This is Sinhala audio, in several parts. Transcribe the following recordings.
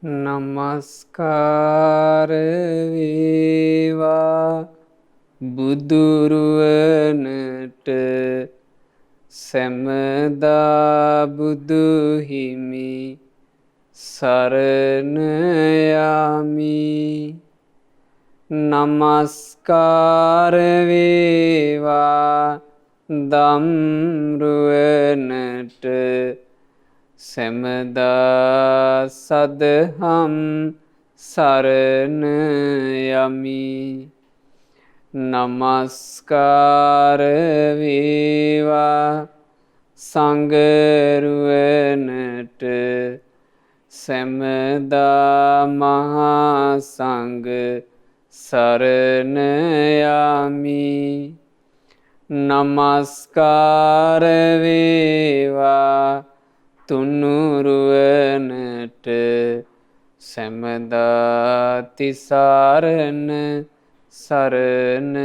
නමස්කාර වේවා බුදුරුවනට සැමදා බුදු හිමි සරණ යමි. නමස්කාර වේවා ධම්රුවනට සැමදා සදහම් සරණ යමි. නමස්කාර වේවා සංඝරුවනට සැමදා මහා සංඝ සරණ යමි. නමස්කාර වේවා තුනුරුවනට සැමදා තිසරණ සරණ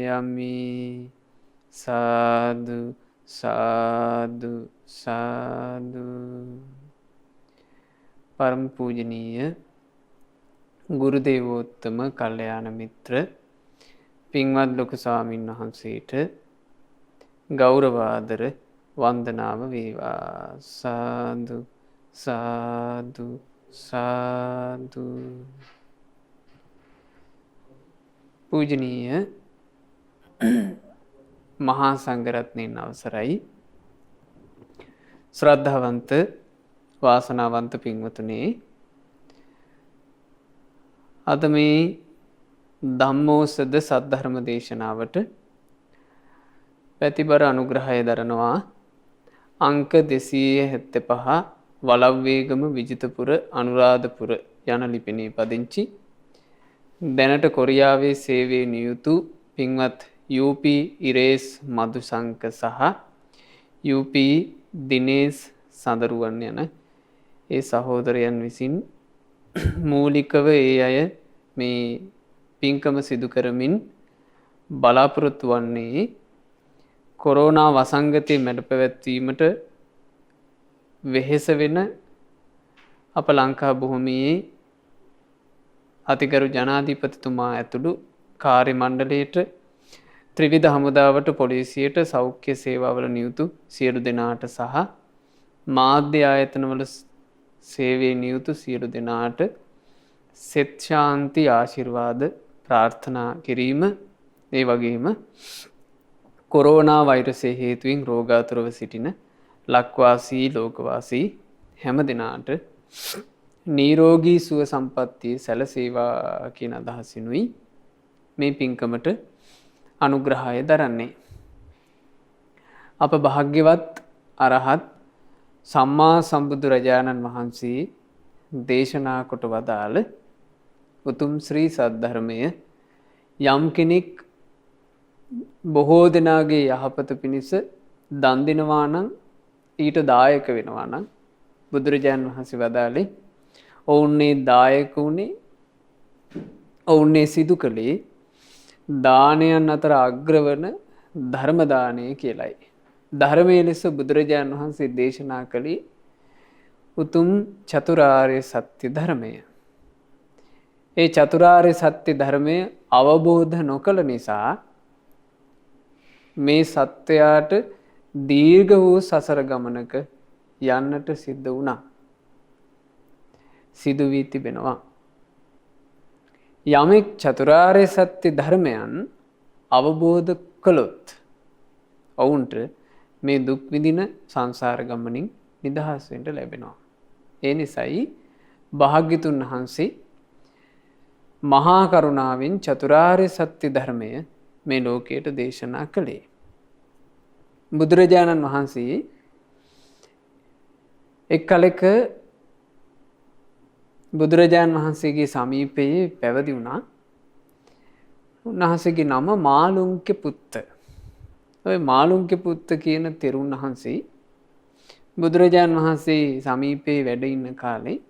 යමි. සාදු සාදු සාදු. පරම පූජනීය ගුරුදේවෝත්තම කල්යාණ මිත්‍ර පින්වත් ලොකු ස්වාමීන් වහන්සේට ගෞරවාදර වන්දනාව වේවා. සාදු සාදු සාදු. පූජනීය මහා සංඝරත්නයන් අවසරයි, ශ්‍රද්ධාවන්ත වාසනාවන්ත පින්වතුනේ, අද මේ ධම්මෝසද සද්ධර්ම දේශනාවට පැතිබර අනුග්‍රහය දරනවා අංක 275 වලව්වේගම විජිතපුර අනුරාධපුර යන ලිපිනේ පදිංචි දැනට කොරියාවේ සේවයේ නියුතු පින්වත් UP ඉරේස් මදුසංක සහ UP දිනේස් සඳරුවන් යන ඒ සහෝදරයන් විසින් මූලිකව ඒ අය මේ පින්කම සිදු කරමින් බලාපොරොත්තු වන්නේ කොරෝනා වසංගතය මැඩ පැවැත්වීමට වෙහෙස වෙන අප ලංකා භූමියේ අතිගරු ජනාධිපතිතුමා ඇතුළු කාර්ය මණ්ඩලයට, ත්‍රිවිධ හමුදාවට, පොලිසියට, සෞඛ්‍ය සේවාවල නියුතු සියලු දෙනාට සහ මාධ්‍ය ආයතනවල සේවයේ නියුතු සියලු දෙනාට සෙත් ශාන්ති ආශිර්වාද ප්‍රාර්ථනා කිරීම, ඒ වගේම කොරෝනා වෛරසය හේතුවෙන් රෝගාතුරව සිටින ලක්වාසී ලෝකවාසී හැම දෙනාට නිරෝගී සුව සම්පත්තිය සැලසේවා කියන අදහසිනුයි මේ පින්කමට අනුග්‍රහය දරන්නේ. අප භාග්‍යවත් අරහත් සම්මා සම්බුදුරජාණන් වහන්සේ දේශනා කොට වදාළ උතුම් ශ්‍රී සද්ධර්මය යම් කෙනෙක් බොහෝ දෙනාගේ යහපත පිණිස දන් දෙනවා නම්, ඊට දායක වෙනවා නම්, බුදුරජාණන් වහන්සේ වදාළේ ඔවුන්නේ දායක වුණේ, ඔවුන්නේ සිදු කළේ දානයන් අතර අග්‍රවන ධර්ම දානය කියලයි. ධර්මයේ ලෙස බුදුරජාණන් වහන්සේ දේශනා කළේ උතුම් චතුරාර්ය සත්‍ය ධර්මය. ඒ චතුරාර්ය සත්‍ය ධර්මය අවබෝධ නොකළ නිසා මේ සත්වයාට දීර්ඝ වූ සසර ගමනක යන්නට සිද්ධ වුණා. සිදු වී තිබෙනවා. යමෙක් චතුරාර්ය සත්‍ය ධර්මයන් අවබෝධ කළොත් ඔවුන්ට මේ දුක් විඳින සංසාර ගමනින් නිදහස් වෙන්න ලැබෙනවා. ඒ නිසායි භාග්‍යතුන් වහන්සේ මහා කරුණාවෙන් චතුරාර්ය සත්‍ය ධර්මය මේ ලෝකයට දේශනා කළේ. බුදුරජාණන් වහන්සේ එක් කලෙක බුදුරජාණන් වහන්සේගේ සමීපයේ පැවිදි වුණා. උන්වහන්සේගේ නම මාළුන්ගේ පුත්ත. ඔය මාළුන්ගේ පුත්ත කියන තෙරුන් වහන්සේ බුදුරජාණන් වහන්සේ සමීපයේ වැඩ ඉන්න කාලේ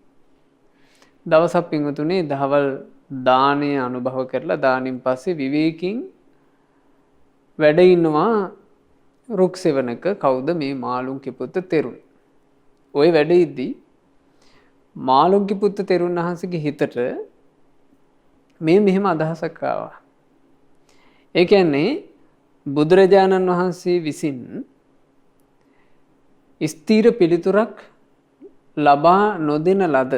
දවසක් පින්වතුනේ දහවල් දානය අනුභව කරලා දානින් පස්සේ විවේකීන් වැඩ ඉන්නවා රුක් සෙවණක. කවුද? මේ මාළුන්ගේ පුත්ත තෙරුන්. ওই වැඩ ඉද්දී මාළුන්ගේ පුත්ත තෙරුන් වහන්සේගේ හිතට මේ මෙහෙම අදහසක් ආවා. ඒ කියන්නේ බුදුරජාණන් වහන්සේ විසින් ස්ථීර පිළිතුරක් ලබා නොදෙන ලද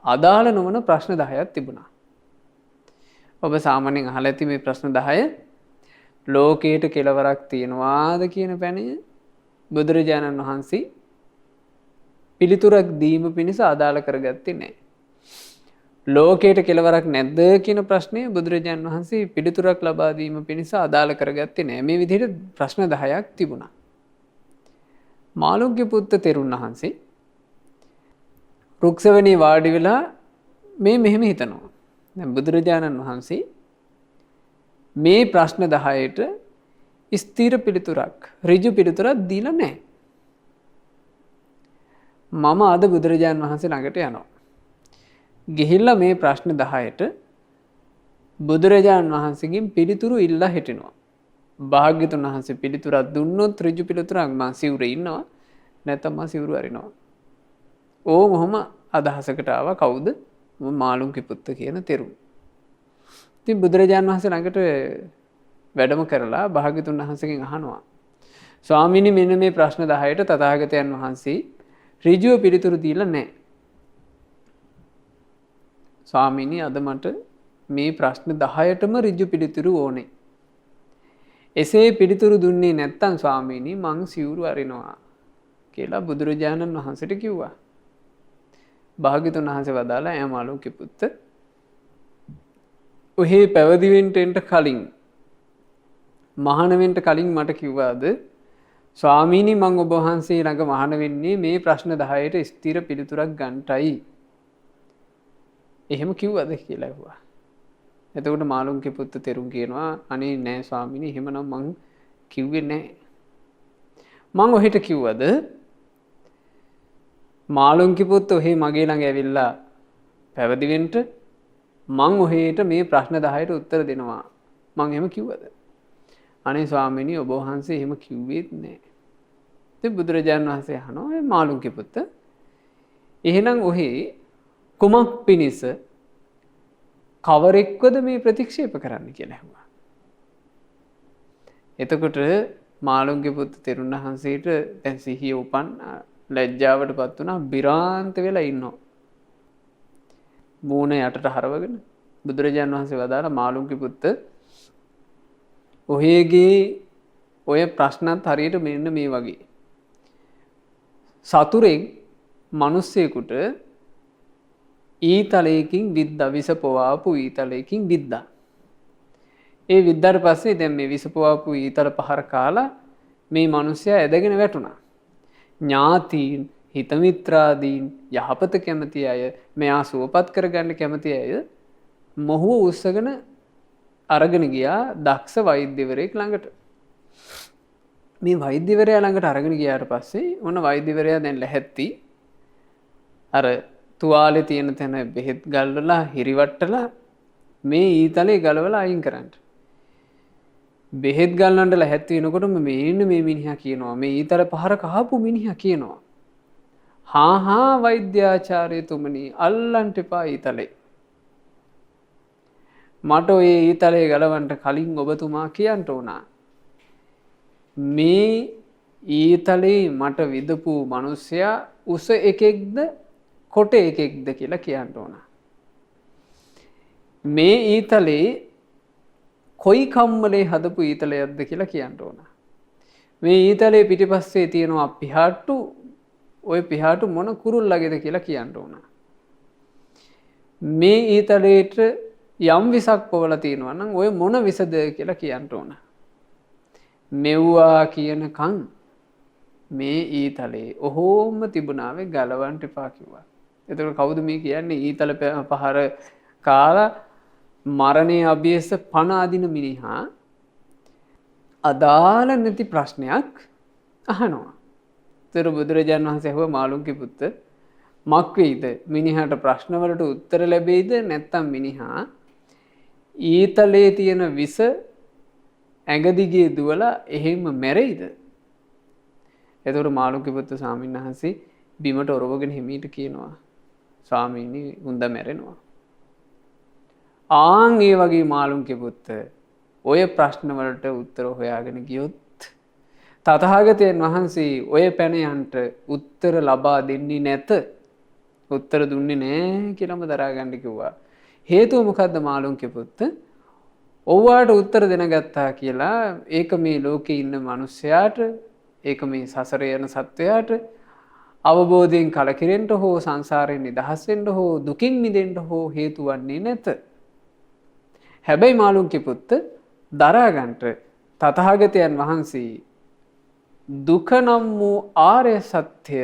අදාළ නොවන ප්‍රශ්න 10ක් තිබුණා. ඔබ සාමාන්‍යයෙන් අහලා ඇති මේ ප්‍රශ්න 10 ලෝකයට කෙලවරක් තියනවාද කියන පැනය බුදුරජාණන් වහන්සේ පිළිතුරක් දීම පිණිස අදාළ කරගත්තේ නැහැ. ලෝකයට කෙලවරක් නැද්ද කියන ප්‍රශ්නය බුදුරජාණන් වහන්සේ පිළිතුරක් ලබා දීම පිණිස අදාළ කරගත්තේ නැහැ. මේ විදිහට ප්‍රශ්න 10ක් තිබුණා. මාළුන්ගේ පුත්ත තෙරුන් වහන්සේ රුක්සවණේ වාඩි වෙලා මේ මෙහෙම හිතනවා. දැන් බුදුරජාණන් වහන්සේ මේ ප්‍රශ්න 10ට ස්ථීර පිළිතුරක් ඍජු පිළිතුරක් දීලා නැහැ. මම අද බුදුරජාණන් වහන්සේ ළඟට යනවා. ගිහිල්ලා මේ ප්‍රශ්න 10ට බුදුරජාණන් වහන්සේගෙන් පිළිතුරු ඉල්ලා හිටිනවා. භාග්‍යතුන් වහන්සේ පිළිතුරක් දුන්නොත් ඍජු පිළිතුරක් මම සිවුරේ ඉන්නවා. නැත්නම් මම සිවුරු අරිනවා. මොහොම අදහසකට ආවා කවුද? මාළුන්ගේ පුත්ත කියන තෙරුන්. ඉතින් බුදුරජාණන් වහන්සේ ළඟට වැඩම කරලා භාග්‍යතුන් වහන්සේගෙන් අහනවා. ස්වාමීනි මෙන්න මේ ප්‍රශ්න 10ට තථාගතයන් වහන්සේ ඍජුව පිළිතුරු දීලා නැහැ. ස්වාමීනි අද මට මේ ප්‍රශ්න 10ටම ඍජු පිළිතුරු ඕනේ. එසේ පිළිතුරු දුන්නේ නැත්නම් ස්වාමීනි මං සිවුරු අරිනවා කියලා බුදුරජාණන් වහන්සේට කිව්වා. භාග්‍යතුන් වහන්සේ වදාලා "ඈ මාළුන්ගේ පුත්ත ඔහේ පැවිදි වෙන්න කලින් මහාන වෙන්න කලින් මට කිව්වාද ස්වාමීනි මං ඔබ වහන්සේ ළඟ මහාන වෙන්නේ මේ ප්‍රශ්න 10ට ස්ථිර පිළිතුරක් ගන්නටයි. එහෙම කිව්වද කියලා ඇහුවා. එතකොට මාළුන්ගේ පුත්ත තෙරුන් කියනවා අනේ නෑ ස්වාමීනි එහෙමනම් මං කිව්වේ නෑ. මං ඔහෙට කිව්වද මාළුන්ගේ පුත්ත ඔහේ මගේ ළඟ ඇවිල්ලා පැවිදි වෙන්න මං ඔහෙට මේ ප්‍රශ්න 10ට උත්තර දෙනවා. මං එහෙම කිව්වද? අනේ ස්වාමීනි ඔබ වහන්සේ එහෙම කිව්වෙත් නෑ. ඉතින් බුදුරජාණන් වහන්සේ අහනවා මාළුන්ගේ පුත්ත එහෙනම් ඔහේ කුමක් පිණිස කවරෙක්වද මේ ප්‍රතික්ෂේප කරන්න කියලා ඇහුවා. එතකොට මාළුන්ගේ පුත්ත තෙරුන් වහන්සේට දැන් සිහිය උපන් ලැජ්ජාවටපත් වුණා බිරාන්ත වෙලා ඉන්නවා. මූණ යටට හරවගෙන බුදුරජාණන් වහන්සේ වදාලා මාළුන්ගේ පුත්ත ඔහේගේ ඔය ප්‍රශ්නත් හරියට මෙන්න මේ වගේ. සතුරෙක් මිනිස්සෙකුට ඊතලයකින් විද්දා විස පොවාපු ඊතලයකින් විද්දා. ඒ විද්දාට පස්සේ දැන් මේ විස පොවාපු ඊතල පහර කාලා මේ මිනිස්සයා ඇදගෙන වැටුණා. ඥාතීන් හිත මිත්‍රාදීන් යහපත කැමති අය මෙයා සුවපත් කරගන්න කැමති අය මොහුව උස්සගෙන අරගෙන ගියා දක්ෂ වෛද්‍යවරයෙක් ළඟට. මේ වෛද්‍යවරයා ළඟට අරගෙන ගියාට පස්සේ ඔන්න වෛද්‍යවරයා දැන් ලැහැත්ති අර තුවාලේ තියෙන තැන බෙහෙත් ගල්වලා හිරිවට්ටලා මේ ඊතලේ ගලවලා අයින් කරන්න. බෙහෙත් ගල්වන්න ලැහැත්ති වෙනකොටම මේ මිනිහා කියනවා මේ ඊතල පහර කහපු මිනිහා කියනවා හා වෛද්‍යාචාර්යතුමනි අල්ලන්ට එපා ඊතලේ. මට ඔය ඊතලේ ගලවන්න කලින් ඔබතුමා කියන්න ඕනා. මේ ඊතලේ මට විදපු මිනිසයා උස එකෙක්ද කොට එකෙක්ද කියලා කියන්න ඕන. මේ ඊතලේ කොයි කම්මලේ හදපු ඊතලයක්ද කියලා කියන්න ඕන. මේ ඊතලේ පිටිපස්සේ තියෙනවා පිහාට්ටු ඔය පිහාටු මොන කුරුල්ලගේද කියලා කියන්න ඕන. මේ ඊතලේට යම් විසක් පොවලා තියෙනවා නම් ඔය මොන විසද කියලා කියන්න ඕන. මෙව්වා කියනකන් මේ ඊතලේ ඔහොම තිබුණාවේ ගලවන්න එපා කිව්වා. එතකොට කවුද මේ කියන්නේ ඊතල පහර කාලා මරණයේ අභියස පණ අදින මිනිහා අදාළ නැති ප්‍රශ්නයක් අහනවා. ඒතර බුදුරජාණන් වහන්සේ ඇහුවා මාළුන්ගේ පුත්ත මක් වෙයිද මිනිහාට ප්‍රශ්න වලට උත්තර ලැබෙයිද නැත්නම් මිනිහා ඊතලේ තියෙන විස ඇඟ දිගේ දුවලා එහෙම මැරෙයිද? එතකොට මාළුන්ගේ පුත්ත ස්වාමීන් වහන්සේ බිමට ඔරවගෙන හිමීට කියනවා ස්වාමීනි උන්ද මැරෙනවා. ආන් ඒ වගේ මාළුන්ගේ පුත්ත ඔය ප්‍රශ්න වලට උත්තර හොයාගෙන ගියොත් තථාගතයන් වහන්සේ ඔය පැනයන්ට උත්තර ලබා දෙන්නේ නැත. උත්තර දුන්නේ නෑ කියලාම දරා ගන්න කිව්වා. හේතුව මොකද්ද මාළුන්ගේ පුත්ත? ඔව්වාට උත්තර දෙනගත්තා කියලා ඒක මේ ලෝකේ ඉන්න මිනිස්සයාට ඒක මේ සසරේ යන සත්වයාට අවබෝධයෙන් කලකිරෙන්න හෝ සංසාරයෙන් නිදහස් වෙන්න හෝ දුකින් මිදෙන්න හෝ හේතු වන්නේ නැත. හැබැයි මාළුන්ගේ පුත්ත දරා ගන්නට තථාගතයන් වහන්සේ දුක නම් වූ ආර්ය සත්‍ය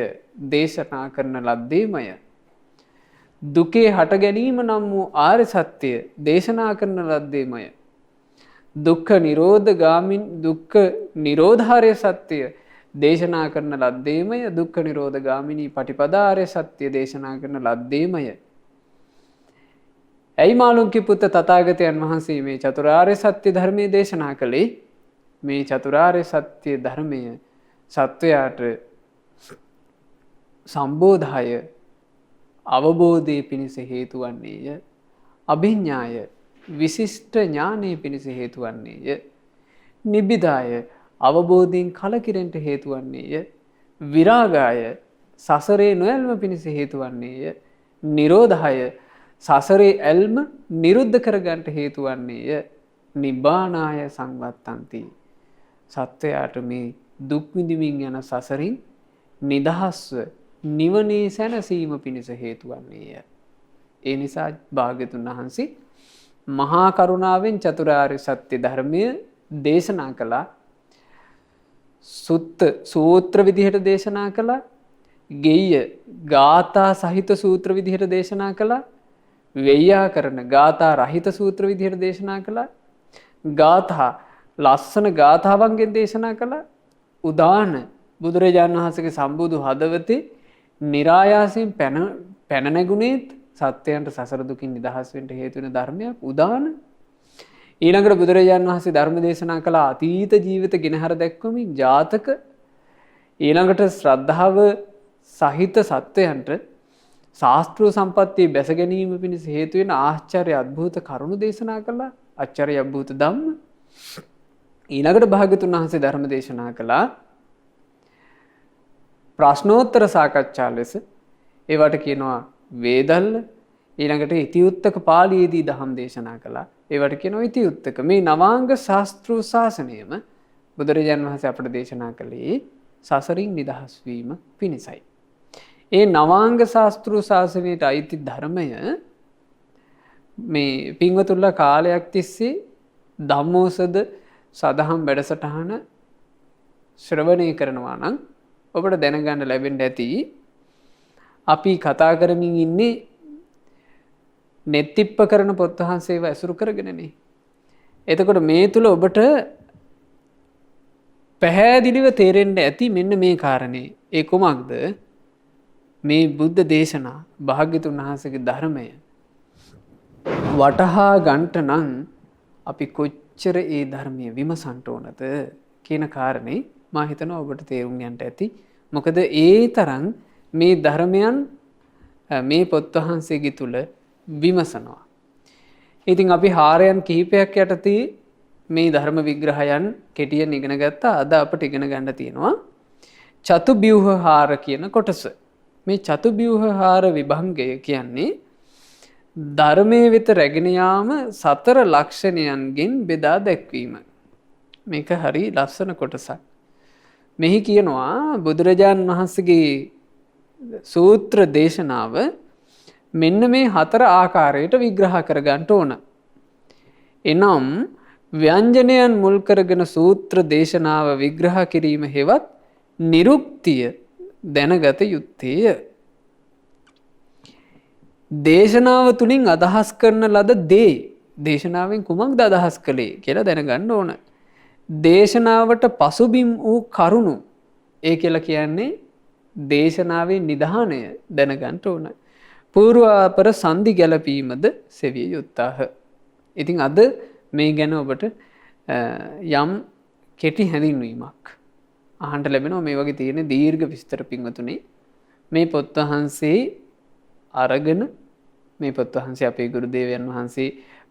දේශනා කරන ලද්දේමය. දුකේ හට ගැනීම නම් වූ ආර්ය සත්‍ය දේශනා කරන ලද්දේමය. දුක්ඛ නිරෝධාර්ය සත්‍ය දේශනා කරන ලද්දේමය. දුක්ඛ නිරෝධ ගාමිනී පටිපදාාර්ය සත්‍ය දේශනා කරන ලද්දේමය. ඇයි මාළුන්ගේ පුත්ත තථාගතයන් වහන්සේ මේ චතුරාර්ය සත්‍ය ධර්මයේ දේශනා කළේ? මේ චතුරාර්ය සත්‍ය ධර්මය සත්වයාට සම්බෝධය අවබෝධයේ පිණිස හේතු වන්නේය. අභිඥාය විශිෂ්ට ඥානයේ පිණිස හේතු වන්නේය. නිබ්බිදාය අවබෝධයෙන් කලකිරෙන්න හේතු වන්නේය. විරාගාය සසරේ නොයල්ම පිණිස හේතු වන්නේය. නිරෝධාය සසරේ ඇල්ම නිරුද්ධ කරගන්නට හේතු වන්නේය. නිබ්බානාය සංවත්තන්ති සත්වයාට මේ දුක් විඳින්මින් යන සසරින් නිදහස්ව නිවනේ සැනසීම පිණිස හේතු වන්නේය. ඒ නිසා භාග්‍යතුන් වහන්සේ මහා කරුණාවෙන් චතුරාර්ය සත්‍ය ධර්මය දේශනා කළා. සුත්ත සූත්‍ර විදිහට දේශනා කළා. ගෙය්‍ය ගාථා සහිත සූත්‍ර විදිහට දේශනා කළා. ව්‍යයාකරණ ගාථා රහිත සූත්‍ර විදිහට දේශනා කළා. ගාථා ලස්සන ගාථාවන්ගෙන් දේශනා කළා. උදාන බුදුරජාණන් වහන්සේගේ සම්බුදු හදවතේ નિરાයාසයෙන් පැන නැගුණේත් සත්‍යයන්ට සසර දුකින් නිදහස් වෙන්න හේතු වෙන ධර්මයක් උදාන. ඊළඟට බුදුරජාණන් වහන්සේ ධර්ම දේශනා කළ අතීත ජීවිත ගෙනහැර දැක්වමින් ජාතක ඊළඟට ශ්‍රද්ධාව සහිත සත්වයන්ට ශාස්ත්‍රීය සම්පත්තිය බැස ගැනීම පිණිස හේතු වෙන ආශ්චර්ය අద్භූත කරුණු දේශනා කළා. ආචාර්ය අද්භූත ධම්ම. ඊළඟට භාග්‍යතුන් වහන්සේ ධර්ම දේශනා කළා ප්‍රශ්නෝත්තර සාකච්ඡා ලෙස. ඒවට කියනවා වේදල්ල. ඊළඟට ඉතිඋත්තක පාළියේදී ධම් දේශනා කළා. ඒවට කියනවා ඉතිඋත්තක. මේ නවාංග ශාස්ත්‍රීය ශාසනයම බුදුරජාණන් වහන්සේ අපට දේශනා කළේ සසරින් නිදහස් වීම පිණිසයි. ඒ නවාංග ශාස්ත්‍රීය ශාසනයට අයිති ධර්මය මේ පින්වතුන්ලා කාලයක් තිස්සේ ධම්මෝසද සදහම් වැඩසටහන ශ්‍රවණය කරනවා නම් ඔබට දැනගන්න ලැබෙන්න ඇති අපි කතා කරමින් ඉන්නේ නෙත්තිප්ප කරන පොත් වහන්සේව ඇසුරු කරගෙනනේ. එතකොට මේ තුල ඔබට පැහැදිලිව තේරෙන්න ඇති මෙන්න මේ කාරණේ. ඒ කොමක්ද? මේ බුද්ධ දේශනා භාග්‍යතුන් වහන්සේගේ ධර්මය වටහා ගන්නට නම් අපි කොච්චර ඒ ධර්මයේ විමසන්න ඕනද කියන කාරණේ මා හිතනවා ඔබට තේරුම් ගන්නට ඇති. මොකද ඒ තරම් මේ ධර්මයන් මේ පොත් වහන්සේගේ තුල විමසනවා. ඉතින් අපි හාරයන් කිහිපයක් යටතේ මේ ධර්ම විග්‍රහයන් කෙටියෙන් ඉගෙන ගත්තා. අද අපට ඉගෙන ගන්න තියෙනවා චතුබ්බ්‍යුහාර කියන කොටස. මේ චතුබ්බ්‍යුහාර විභංගය කියන්නේ ධර්මයේ වෙත රැගෙන යාම සතර ලක්ෂණයන්ගෙන් බෙදා දැක්වීම. මේක හරි ලස්සන කොටසක්. මෙහි කියනවා බුදුරජාණන් වහන්සේගේ සූත්‍ර දේශනාව මෙන්න මේ හතර ආකාරයට විග්‍රහ කර ගන්නට ඕන. එනම් ව්‍යංජනයන් මුල් කරගෙන සූත්‍ර දේශනාව විග්‍රහ කිරීම හේවත් නිරුක්තිය දැනගත යුත්තේය. දේශනාව තුලින් අදහස් කරන ලද දේ දේශනාවෙන් කුමක්ද අදහස් කළේ කියලා දැනගන්න ඕන. දේශනාවට පසුබිම් වූ කරුණු ඒ කියලා කියන්නේ දේශනාවේ නිධානය දැනගන්න ඕන. පූර්වාපර සංදි ගැලපීමද සෙවිය යුත්තාහ. ඉතින් අද මේ ගැන ඔබට යම් කෙටි හැඳින්වීමක් අහන්න ලැබෙනවා. මේ වගේ තියෙන දීර්ඝ විස්තර පින්වතුනි මේ පොත් වහන්සේ අරගෙන මේ පොත් වහන්සේ අපේ ගුරු දේවයන් වහන්සේ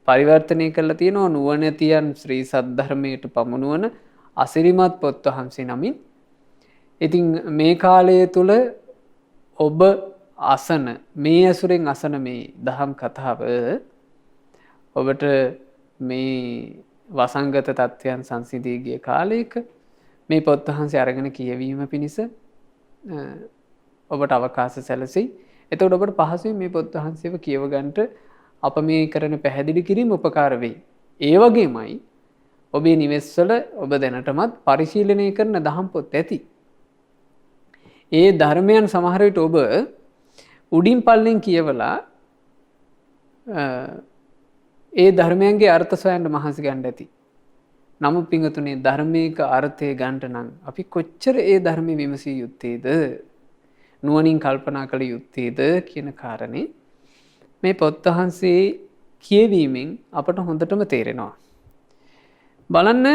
පරිවර්තනය කරලා තියෙනවා නුවණැතියන් ශ්‍රී සද්ධර්මයට පමුණුවන අසිරිමත් පොත් වහන්සේ නමින්. ඉතින් මේ කාලය තුල ඔබ අසන මේ ඇසුරෙන් අසන මේ දහම් කතාව ඔබට මේ වසංගත තත්ත්වයන් සංසිඳී ගිය කාලයක මේ පොත් වහන්සේ අරගෙන කියවීම පිණිස ඔබට අවකාශ සැලසෙයි. එතකොට ඔබට පහසුවෙන් මේ පොත් වහන්සේව කියව ගන්නට අප මේ කරන පැහැදිලි කිරීම උපකාර වෙයි. ඒ වගේමයි ඔබේ නිවෙස්වල ඔබ දැනටමත් පරිශීලනය කරන දහම් පොත් ඇති. ඒ ධර්මයන් සමහර විට ඔබ උඩින් පල්ලෙන් කියවලා ඒ ධර්මයන්ගේ අර්ථ සොයන්න මහන්සි ගන්න ඇති. නමුත් පින්වතුනි ධර්මයක අර්ථය ගන්නට නම් අපි කොච්චර ඒ ධර්මයේ විමසිය යුත්තේද? නුවණින් කල්පනා කළ යුත්තේද කියන කාරණේ මේ පොත් වහන්සේ කියවීමෙන් අපට හොඳටම තේරෙනවා. බලන්න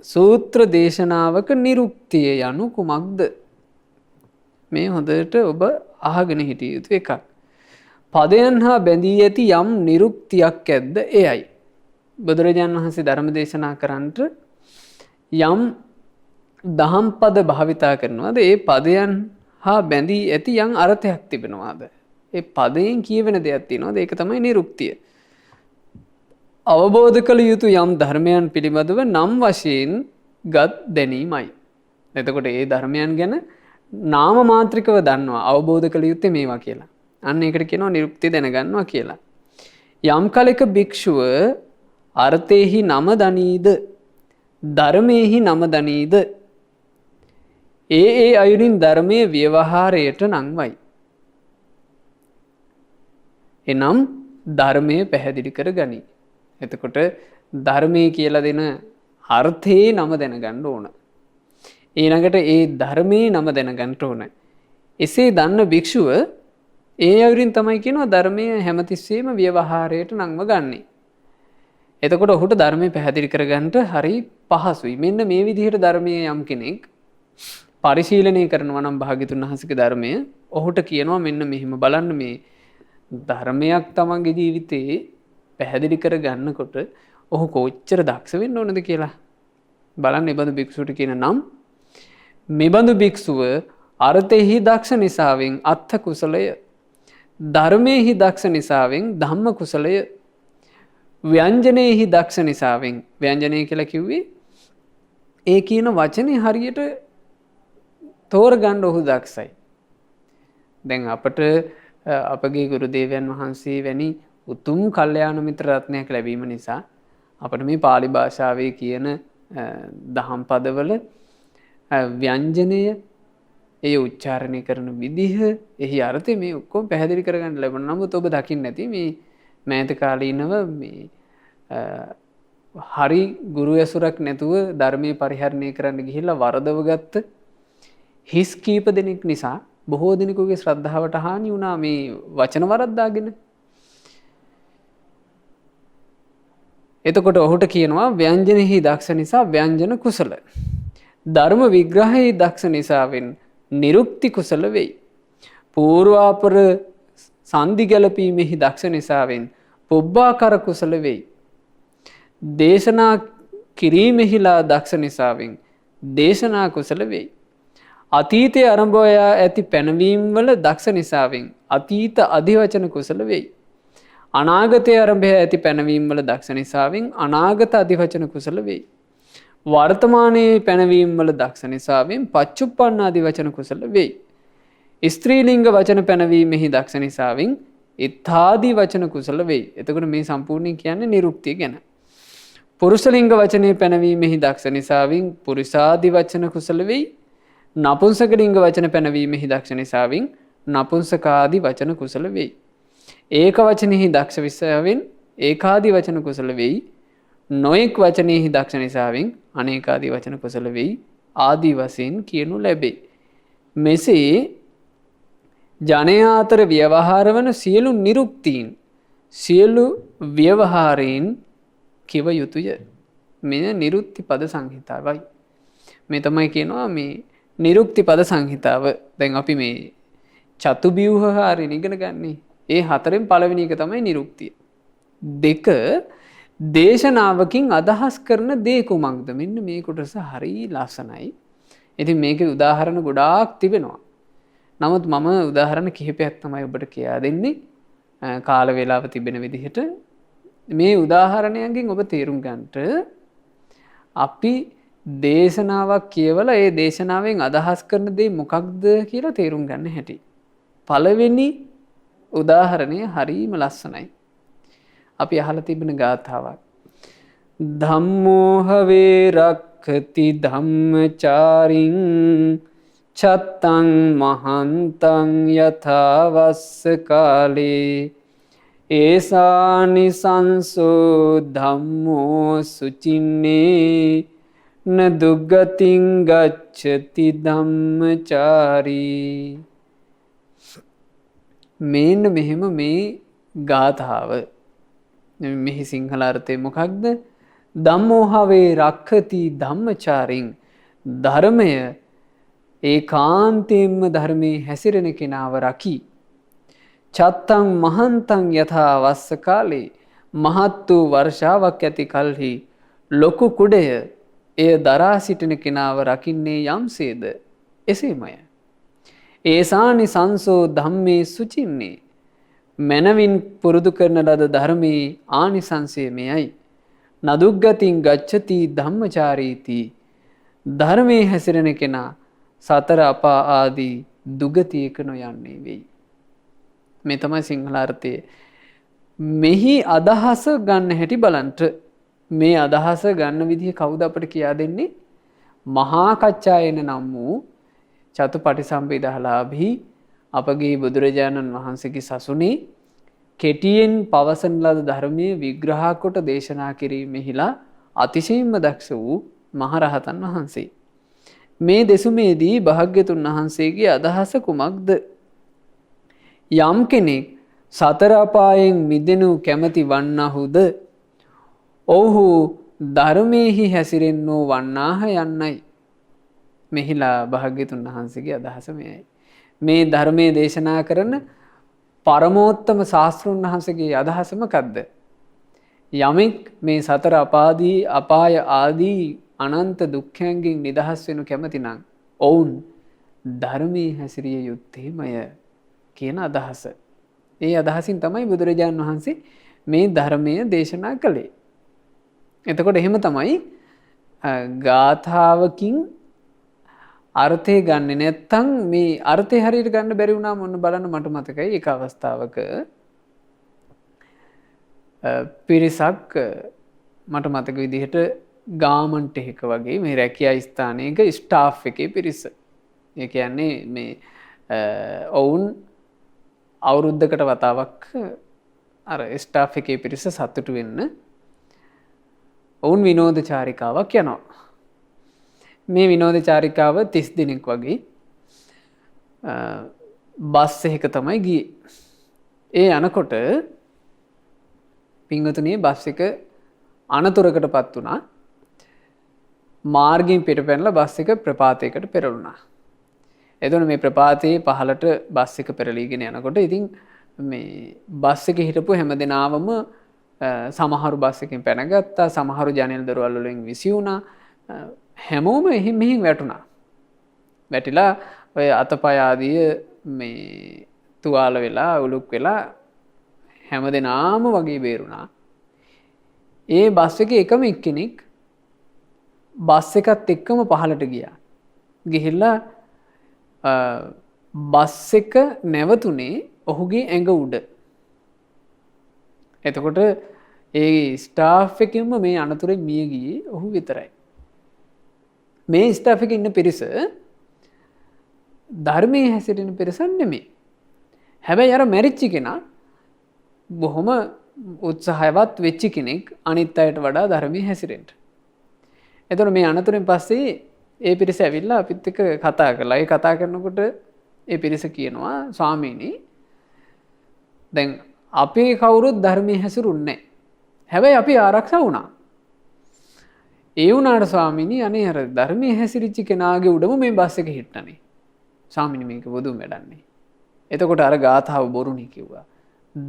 සූත්‍ර දේශනාවක නිරුක්තිය යනු කුමක්ද? මේ හොඳට ඔබ අහගෙන හිටිය යුතු එකක්. පදයන් හා බැඳී ඇති යම් නිරුක්තියක් ඇද්ද එයයි. බුදුරජාණන් වහන්සේ ධර්ම දේශනා කරන්නට යම් දහම් පද භාවිතා කරනවාද ඒ පදයන් හා බැඳී ඇති යම් අර්ථයක් තිබෙනවාද? ඒ පදයෙන් කියවෙන දෙයක් තියෙනවාද? ඒක තමයි නිරුක්තිය. අවබෝධ කළ යුතු යම් ධර්මයන් පිළිබඳව නම් වශයෙන් ගත් දැනීමයි. එතකොට ඒ ධර්මයන් ගැන නාම මාත්‍රිකව දන්නවා අවබෝධ කළ යුත්තේ මේවා කියලා. අන්න ඒකට කියනවා නිරුක්තිය දැනගන්නවා කියලා. යම් කලෙක භික්ෂුව අර්ථේහි නම දනීද ධර්මේහි නම දනීද ඒ අයුරින් ධර්මයේ ව්‍යවහාරයට නංවයි. එනම් ධර්මයේ පැහැදිලි කර ගනී. එතකොට ධර්මයේ කියලා දෙන අර්ථයේ නම දැනගන්න ඕන. ඊළඟට ඒ ධර්මයේ නම දැනගන්න ඕන. එසේ දන්න භික්ෂුව ඒ අයුරින් තමයි කියනවා ධර්මයේ හැමතිස්සෙම ව්‍යවහාරයට නංව ගන්නේ. එතකොට ඔහුට ධර්මයේ පැහැදිලි කරගන්නට හරි පහසුයි. මෙන්න මේ විදිහට ධර්මයේ යම් කෙනෙක් පරිශීලනය කරනවා නම් භාග්‍යතුන් වහන්සේගේ ධර්මය ඔහුට කියනවා මෙන්න මෙහිම බලන්න මේ ධර්මයක් තමන්ගේ ජීවිතේ පැහැදිලි කර ගන්නකොට ඔහු කොච්චර දක්ෂ වෙන්න ඕනද කියලා. බලන්න මෙබඳු භික්ෂුවට කියන නම් මෙබඳු භික්ෂුව අර්ථෙහි දක්ෂ නිසාවෙන් අත්ථ කුසලය ධර්මයේහි දක්ෂ නිසාවෙන් ධම්ම කුසලය ව්‍යංජනයේහි දක්ෂ නිසාවෙන් ව්‍යංජනය කියලා කිව්වේ ඒ කියන වචනේ හරියට තෝරගන්න ඔහු දක්ෂයි. දැන් අපට අපගේ ගුරු දේවයන් වහන්සේ වැනි උතුම් කල්යාණ මිත්‍ර රත්නයක් ලැබීම නිසා අපට මේ පාලි භාෂාවේ කියන දහම් පදවල ව්‍යංජනය ඒ උච්චාරණය කරන විදිහ එහි අර්ථය මේ ඔක්කොම පැහැදිලි කරගන්න ලැබුණා. නමුත් ඔබ දකින්න ඇති මේ මෑත කාලීනව මේ හරි ගුරු ඇසුරක් නැතුව ධර්මයේ පරිහරණය කරන්න ගිහිල්ලා වරදව ගත්ත හිස් කීප දෙනෙක් නිසා බොහෝ දෙනෙකුගේ ශ්‍රද්ධාවට හානි වුණා මේ වචන වරද්දාගෙන. එතකොට ඔහුට කියනවා ව්‍යංජනෙහි දක්ෂ නිසා ව්‍යංජන කුසල. ධර්ම විග්‍රහයේ දක්ෂ නිසාවෙන් නිරුක්ති කුසල වෙයි. පූර්වාපර සංදි ගැලපීමෙහි දක්ෂ නිසාවෙන් පුබ්බාකර කුසල වෙයි. දේශනා කිරීමෙහිලා දක්ෂ නිසාවෙන් දේශනා කුසල වෙයි. අතීතයේ ආරම්භය ඇති පැනවීම වල දක්ෂ නිසාවෙන් අතීත අධිවචන කුසල වෙයි. අනාගතයේ ආරම්භය ඇති පැනවීම වල දක්ෂ නිසාවෙන් අනාගත අධිවචන කුසල වෙයි. වර්තමානයේ පැනවීම වල දක්ෂ නිසාවෙන් පච්චුප්පන්න අධිවචන කුසල වෙයි. ස්ත්‍රීලිංග වචන පැනවීමෙහි දක්ෂ නිසාවෙන් ඉත්තාදී වචන කුසල වෙයි. එතකොට මේ සම්පූර්ණයෙන් කියන්නේ නිරුක්තිය ගැන. පුරුෂලිංග වචනේ පැනවීමෙහි දක්ෂ නිසාවෙන් පුරුෂාදී වචන කුසල වෙයි. නපුංසකලිංග වචන පැනවීමෙහි දක්ෂ නිසාවෙන් නපුංසකාදී වචන කුසල වෙයි. ඒක වචනෙහි දක්ෂ විසාවෙන් ඒකාදී වචන කුසල වෙයි. නොඑක් වචනෙහි දක්ෂ නිසාවෙන් අනේකාදී වචන කුසල වෙයි. ආදී වශයෙන් කියනු ලැබේ. මෙසේ ජනයා අතර ව්‍යවහාර වන සියලු නිරුක්තීන් සියලු ව්‍යවහාරයෙන් කිව යුතුය. මෙය නිරුක්ති පද සංහිතාවයි. මේ තමයි කියනවා මේ නිරුක්ති පද සංහිතාව. දැන් අපි මේ චතුබ්බ්‍යූහාරයෙන් ඉගෙන ගන්නේ. ඒ හතරෙන් පළවෙනි එක තමයි නිරුක්තිය. දෙක දේශනාවකින් අදහස් කරන දේ කුමක්ද? මෙන්න මේ කොටස හරි ලස්සනයි. ඉතින් මේකේ උදාහරණ ගොඩාක් තිබෙනවා. නමුත් මම උදාහරණ කිහිපයක් තමයි ඔබට කියා දෙන්නේ. කාල වේලාව තිබෙන විදිහට මේ උදාහරණයන්ගෙන් ඔබ තේරුම් ගන්නට අපි දේශනාවක් කියවලා ඒ දේශනාවෙන් අදහස් කරන දේ මොකක්ද කියලා තේරුම් ගන්න හැටි. පළවෙනි උදාහරණය හරිම ලස්සනයි. අපි අහලා තිබෙන ගාථාවක්. ධම්මෝ හවේ රක්ඛති ධම්මචාරින් චත්තං මහන්තං යථා වස්ස කාලේ ඒසානිසංසෝ ධම්මෝ සුචින්නේ න දුග්ගතින් ගච්ඡති ධම්මචාරී. මේන්න මෙහෙම මේ ගාථාව මෙහි සිංහල අර්ථය මොකක්ද? ධම්මෝහවේ රක්ඛති ධම්මචාරින්, ධර්මය ඒකාන්තයෙන්ම ධර්මයේ හැසිරෙන කෙනාව රකී. චත්තං මහන්තං යථා වස්ස කාලේ, මහත් වූ වර්ෂාවක් ඇති කල්හි ලොකු කුඩය එය දරා සිටින කෙනාව රකින්නේ යම්සේද එසේමය. ඒසානි සංසෝ ධම්මේ සුචින්නේ, මනවින් පුරුදු කරන ලද ධර්මයේ ආනිසංසය මෙයයි. නදුග්ගතින් ගච්ඡති ධම්මචාරීති, ධර්මයේ හැසිරෙන කෙනා සතර අපා ආදී දුගතියක නොයන්නේ වෙයි. මේ තමයි සිංහල අර්ථය. මෙහි අදහස ගන්න හැටි බලන්ට. මේ අදහස ගන්න විදිහ කවුද අපට කියා දෙන්නේ? මහා කච්චායන නම් වූ චතුපටිසම්භිදාලාභී අපගේ බුදුරජාණන් වහන්සේගේ සසුනේ කෙටියෙන් පවසන ලද ධර්මයේ විග්‍රහ කොට දේශනා කිරීමෙහිලා අතිශයින්ම දක්ෂ වූ මහරහතන් වහන්සේ. මේ දෙසුමේදී භාග්‍යතුන් වහන්සේගේ අදහස කුමක්ද? යම් කෙනෙක් සතර අපායෙන් මිදෙනු කැමති වන්නහුද ඔහු ධර්මයේහි හැසිරෙන්නෝ වන්නාහ යන්නයි. මෙහිලා භාග්‍යතුන් වහන්සේගේ අදහස මෙයයි. මේ ධර්මයේ දේශනා කරන පරමෝත්තම ශාස්ත්‍රඥ වහන්සේගේ අදහස මොකද්ද? යමෙක් මේ සතර අපාය ආදී අනන්ත දුක්ඛයන්ගෙන් නිදහස් වෙනු කැමති නම් ඔවුන් ධර්මයේ හැසිරිය යුත්තේමය කියන අදහස. ඒ අදහසින් තමයි බුදුරජාණන් වහන්සේ මේ ධර්මය දේශනා කළේ. එතකොට එහෙම තමයි ගාථාවකින් අර්ථය ගන්නෙ නැත්තම් මේ අර්ථය හරියට ගන්න බැරි වුණා මොන්න බලන්න. මට මතකයි එක අවස්ථාවක පිරිසක් මට මතක විදිහට ගාමන්ට් එකක වගේ මේ රැකියා ස්ථානයක ස්ටාෆ් එකේ පිරිස. ඒ කියන්නේ මේ ඔවුන් අවුරුද්දකට වතාවක් අර ස්ටාෆ් එකේ පිරිස සතුටු වෙන්න ඔවුන් විනෝද චාරිකාවක් යනවා. මේ විනෝද චාරිකාව 30 දිනක් වගේ බස් එකක තමයි ගියේ. ඒ යනකොට පින්වතුනි බස් එක අනතුරකටපත් වුණා. මාර්ගයෙන් පිටපැනලා බස් එක ප්‍රපාතයකට පෙරළුණා. එතකොට මේ ප්‍රපාතයේ පහළට බස් එක පෙරලීගෙන යනකොට ඉතින් මේ බස් එකේ හිටපු හැමදෙනාවම සමහරු බස් එකෙන් පැනගත්තා, සමහරු ජනෙල් දොරවල් වලින් විසි වුණා. හැමෝම එහින් මෙහින් වැටුණා. වැටිලා ඔය අතපය ආදිය මේ තුවාල වෙලා උලුක් වෙලා හැමදෙනාම වගේ බේරුණා. ඒ බස් එකේ එකම එක්කෙනෙක් බස් එකත් එක්කම පහළට ගියා. ගිහිල්ලා බස් එක නැවතුනේ ඔහුගේ ඇඟ උඩ. එතකොට ඒ ස්ටාෆ් එකෙන්ම මේ අනතුරේ මිය ගියේ ඔහු විතරයි. මේ ස්ටාෆ් එකේ ඉන්න පිරිස ධර්මයේ හැසිරෙන පිරිසක් නෙමෙයි. හැබැයි අර මැරිච්ච කෙනා බොහොම උත්සාහවත් වෙච්ච කෙනෙක් අනිත් අයට වඩා ධර්මයේ හැසිරෙන්න. එතකොට මේ අනතුරෙන් පස්සේ ඒ පිරිස ඇවිල්ලා අපිත් එක්ක කතා කළා. ඒ කතා කරනකොට ඒ පිරිස කියනවා ස්වාමීනි දැන් අපේ කවුරුත් ධර්මයේ හැසිරුන්නේ නැහැ. හැබැයි අපි ආරක්ෂා වුණා. ඒ වුණාට ස්වාමීනි අනේ අර ධර්මයේ හැසිරිච්ච කෙනාගේ උඩම මේ බස් එක හිටන්නේ. ස්වාමීනි මේක බුදුන් වැඩන්නේ. එතකොට අර ගාථාව බොරුනේ කිව්වා.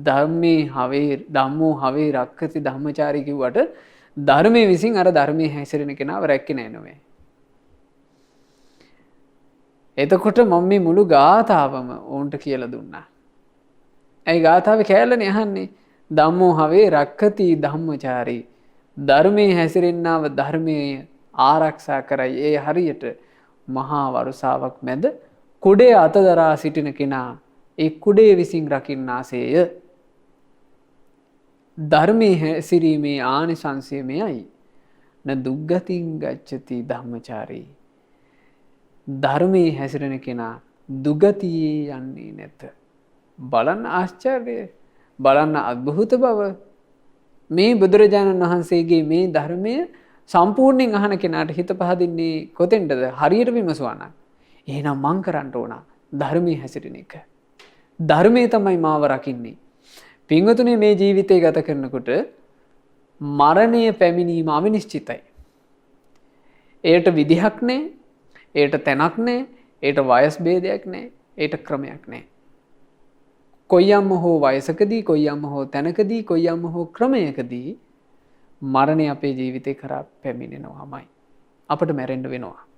ධම්මෝ හවේ රක්ඛති ධම්මචාරී කිව්වට ධර්මයේ විසින් අර ධර්මයේ හැසිරෙන කෙනාව රැක්කේ නැහැ නෙමෙයි. එතකොට මම මේ මුළු ගාථාවම උන්ට කියලා දුන්නා. ඇයි ගාථාවේ කෑල්ලනේ අහන්නේ? ධම්මෝ හවේ රක්ඛති ධම්මචාරී. ධර්මයේ හැසිරෙන්නව ධර්මයේ ආරක්ෂා කරයි. ඒ හරියට මහා වරුසාවක් මැද කුඩේ අතදරා සිටින කෙනා ඒ කුඩේ විසින් රකින්නාසේය. ධර්මයේ හැසිරීමේ ආනිසංසය මෙයයි. න දුග්ගතින් ගච්ඡති ධම්මචාරී. ධර්මයේ හැසිරෙන කෙනා දුගතියේ යන්නේ නැත. බලන්න ආශ්චර්යය, බලන්න අద్භූත බව. මේ බුදුරජාණන් වහන්සේගේ මේ ධර්මය සම්පූර්ණයෙන් අහන කෙනාට හිත පහදින්නේ කොතෙන්ද? හරියට විමසුවා නම් එහෙනම් මං කරන්න ඕන ධර්මයේ හැසිරෙන එක. ධර්මයේ තමයි මාව රකින්නේ. පින්වතුනි, මේ ජීවිතය ගත කරනකොට මරණය පැමිණීම අවිනිශ්චිතයි. ඒට විදිහක් නැහැ, ඒට තැනක් නැහැ, ඒට වයස් භේදයක් නැහැ, ඒට ක්‍රමයක් නැහැ. කොයියම්ම හෝ වයසකදී, කොයියම්ම හෝ තැනකදී, කොයියම්ම හෝ ක්‍රමයකදී මරණය අපේ ජීවිතේ කරා පැමිණෙනවාමයි. අපට මැරෙන්න වෙනවා.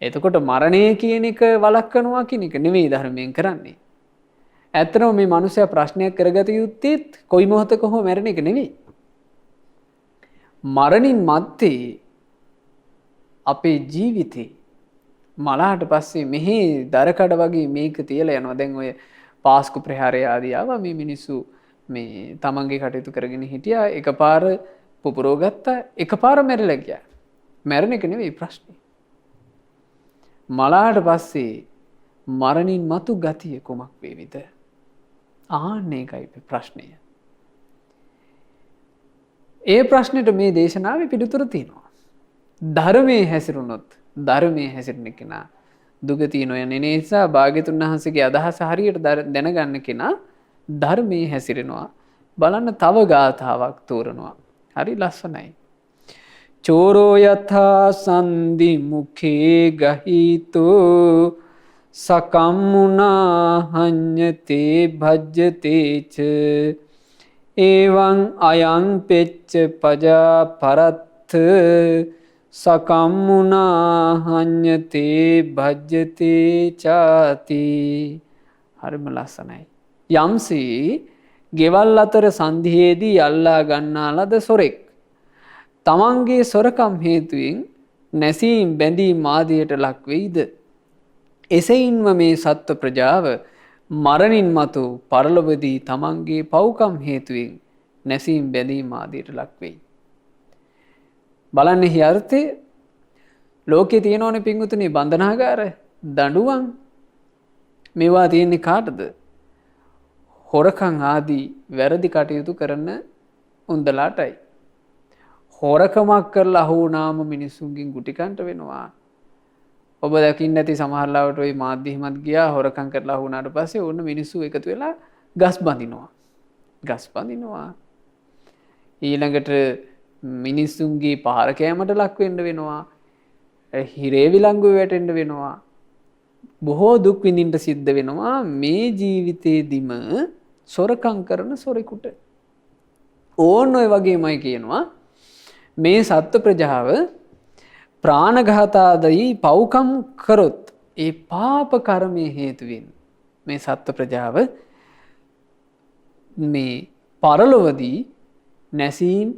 එතකොට මරණය කියන එක වළක්වනවා කියන එක නෙවෙයි ධර්මයෙන් කරන්නේ. ඇත්තටම මේ මිනිස්සයා ප්‍රශ්නයක් කරගත යුත්තේ කොයි මොහොතක හෝ මැරෙන එක නෙවෙයි. මරණින් මත්තේ අපේ ජීවිතේ මලාට පස්සේ මෙහි දරකඩ වගේ මේක තියලා යනවා. දැන් ඔය පාස්කු ප්‍රහාරය ආදී ආවා. මේ මිනිස්සු මේ තමන්ගේ කටයුතු කරගෙන හිටියා. එකපාර පුපුරව ගත්තා. එකපාර මැරිලා ගියා. මැරෙන එක නෙවෙයි ප්‍රශ්නේ. මලාට පස්සේ මරණින් මතු ගතිය කුමක් වේවිද? ආන්නේ එකයි ප්‍රශ්නය. ඒ ප්‍රශ්නෙට මේ දේශනාවේ පිළිතුර තියෙනවා. ධර්මයේ හැසිරුණොත්, ධර්මයේ හැසිරෙන කෙනා දුගතිය නොයන්නේ. නිසා භාග්‍යතුන් වහන්සේගේ අදහස හරියට දැනගන්න කෙනා ධර්මයේ හැසිරෙනවා. බලන්න තව ගාථාවක් තෝරනවා. හරි ලස්සනයි. චෝරෝ යථා සන්දි මුඛේ ගහිතෝ සකම්මුනා හඤ්ඤතේ භජ්ජතේච එවං අයං පෙච්ච පජා පරත්ථ සකම්මුනා හඤ්ඤතේ භජ්ජතේ චාති. හරිම ලස්සනයි. යම්සී ගෙවල් අතර සංධියේදී අල්ලා ගන්නා ලද සොරෙක් තමන්ගේ සොරකම් හේතුවෙන් නැසීම් බැඳීම් ආදියට ලක් වෙයිද? එසේයින්ම මේ සත්ව ප්‍රජාව මරණින් මතු පරලොවදී තමන්ගේ පව්කම් හේතුවෙන් නැසීම් බැඳීම් ආදියට ලක් වෙයි. බලන්න එහි අර්ථය. ලෝකේ තියෙනවනේ පින්වතුනි බන්ධනාගාර, දඬුවම්. මේවා තියෙන්නේ කාටද? හොරකම් ආදී වැරදි කටයුතු කරන උන්දලාටයි. හොරකමක් කරලා අහු වුණාම මිනිස්සුන්ගෙන් ගුටි කන්ට වෙනවා. ඔබ දකින්න ඇති සමහර ලාවට ওই මාධ්‍ය හිමත් ගියා හොරකම් කරලා අහු වුණාට පස්සේ ඕන මිනිස්සු එකතු වෙලා ගස් බඳිනවා. ගස් බඳිනවා. ඊළඟට මිනිස්සුන්ගේ පහර කෑමට ලක් වෙන්න වෙනවා. හිරේ විලංගුවේ වැටෙන්න වෙනවා. බොහෝ දුක් විඳින්න සිද්ධ වෙනවා මේ ජීවිතේදිම සොරකම් කරන සොරෙකුට. ඕන ඔය වගේමයි කියනවා මේ සත්ත්ව ප්‍රජාව ප්‍රාණඝාතාදී පව්කම් කරොත් ඒ පාප කර්මයේ හේතුවෙන් මේ සත්ත්ව ප්‍රජාව මේ පරලොවදී නැසීම්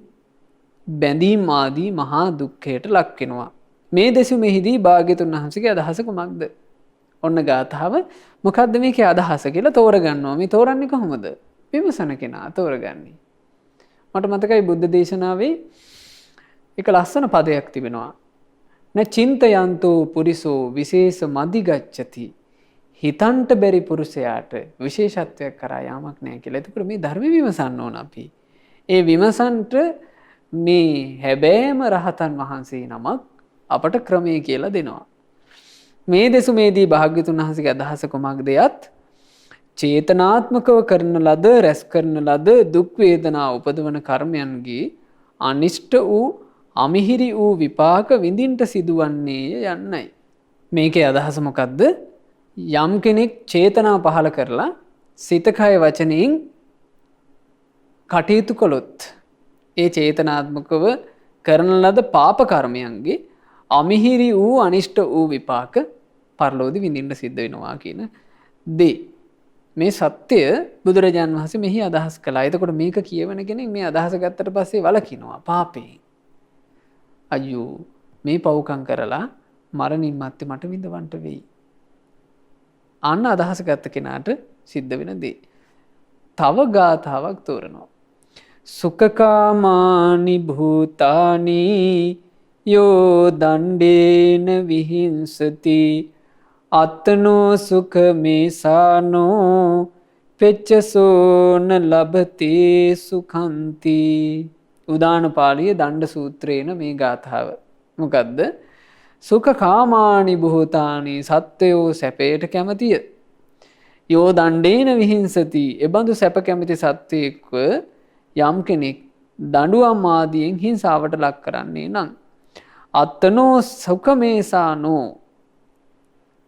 බැඳීම් ආදී මහා දුක්ඛයට ලක් වෙනවා. මේ දෙසුමෙහිදී භාග්‍යතුන් වහන්සේගේ අදහස කුමක්ද? ඔන්න ගාථාව මොකද්ද මේකේ අදහස කියලා තෝරගන්නවා. මේ තෝරන්නේ කොහොමද? විමසන කෙනා තෝරගන්නේ. මට මතකයි බුද්ධ දේශනාවේ එක ලස්සන පදයක් තිබෙනවා. න චින්තයන්තෝ පුරිසෝ විශේෂ මදිගච්ඡති. හිතන්ට බැරි පුරුෂයාට විශේෂත්වයක් කරා යාමක් නැහැ කියලා. එතකොට මේ ධර්ම විමසන්න ඕන අපි. ඒ විමසන්ට මේ හැබෑම රහතන් වහන්සේ නමක් අපට ක්‍රමයේ කියලා දෙනවා. මේ දෙසුමේදී භාග්‍යතුන් වහන්සේගේ අදහස කොමක්ද? යත් චේතනාත්මකව කරන ලද, රැස් කරන ලද දුක් වේදනා උපදවන කර්මයන්ගේ අනිෂ්ට වූ අමිහිරි වූ විපාක විඳින්ට සිදුවන්නේ යන්නයි. මේකේ අදහස මොකද්ද? යම් කෙනෙක් චේතනා පහල කරලා සිත කය වචනෙන් කටයුතු කළොත් ඒ චේතනාත්මකව කරන ලද පාප කර්මයන්ගේ අමිහිරි වූ අනිෂ්ට වූ විපාක පරලෝකෙදි විඳින්න සිද්ධ වෙනවා කියන දේ. මේ සත්‍ය බුදුරජාන් වහන්සේ මෙහි අදහස් කළා. එතකොට මේක කියවන කෙනෙක් මේ අදහස ගත්තට පස්සේ වළකිනවා පාපේ. අයියෝ මේ පව්කම් කරලා මරණින් මත්තේ මට විඳවන්න වෙයි. අන්න අදහස ගත්ත කෙනාට සිද්ධ වෙන දේ. තව ගාථාවක් තෝරනවා. සුඛකාමානි භූතානි යෝ දණ්ඩේන විහිංසති අත්තනෝ සුඛ මේසානෝ පෙච්චසෝන ලබති සුඛන්ති. උදාන පාළියේ දණ්ඩ සූත්‍රේන මේ ගාථාව. මොකද්ද? සුඛකාමානි භූතානි සත්වයෝ සැපයට කැමතිය. යෝ දණ්ඩේන විහිංසති එබඳු සැප කැමති සත්වයෙක්ව යම් කෙනෙක් දඬුවම් ආදියෙන් හිංසාවට ලක් කරන්නේ නම් අත්තනෝ සුඛමේසානෝ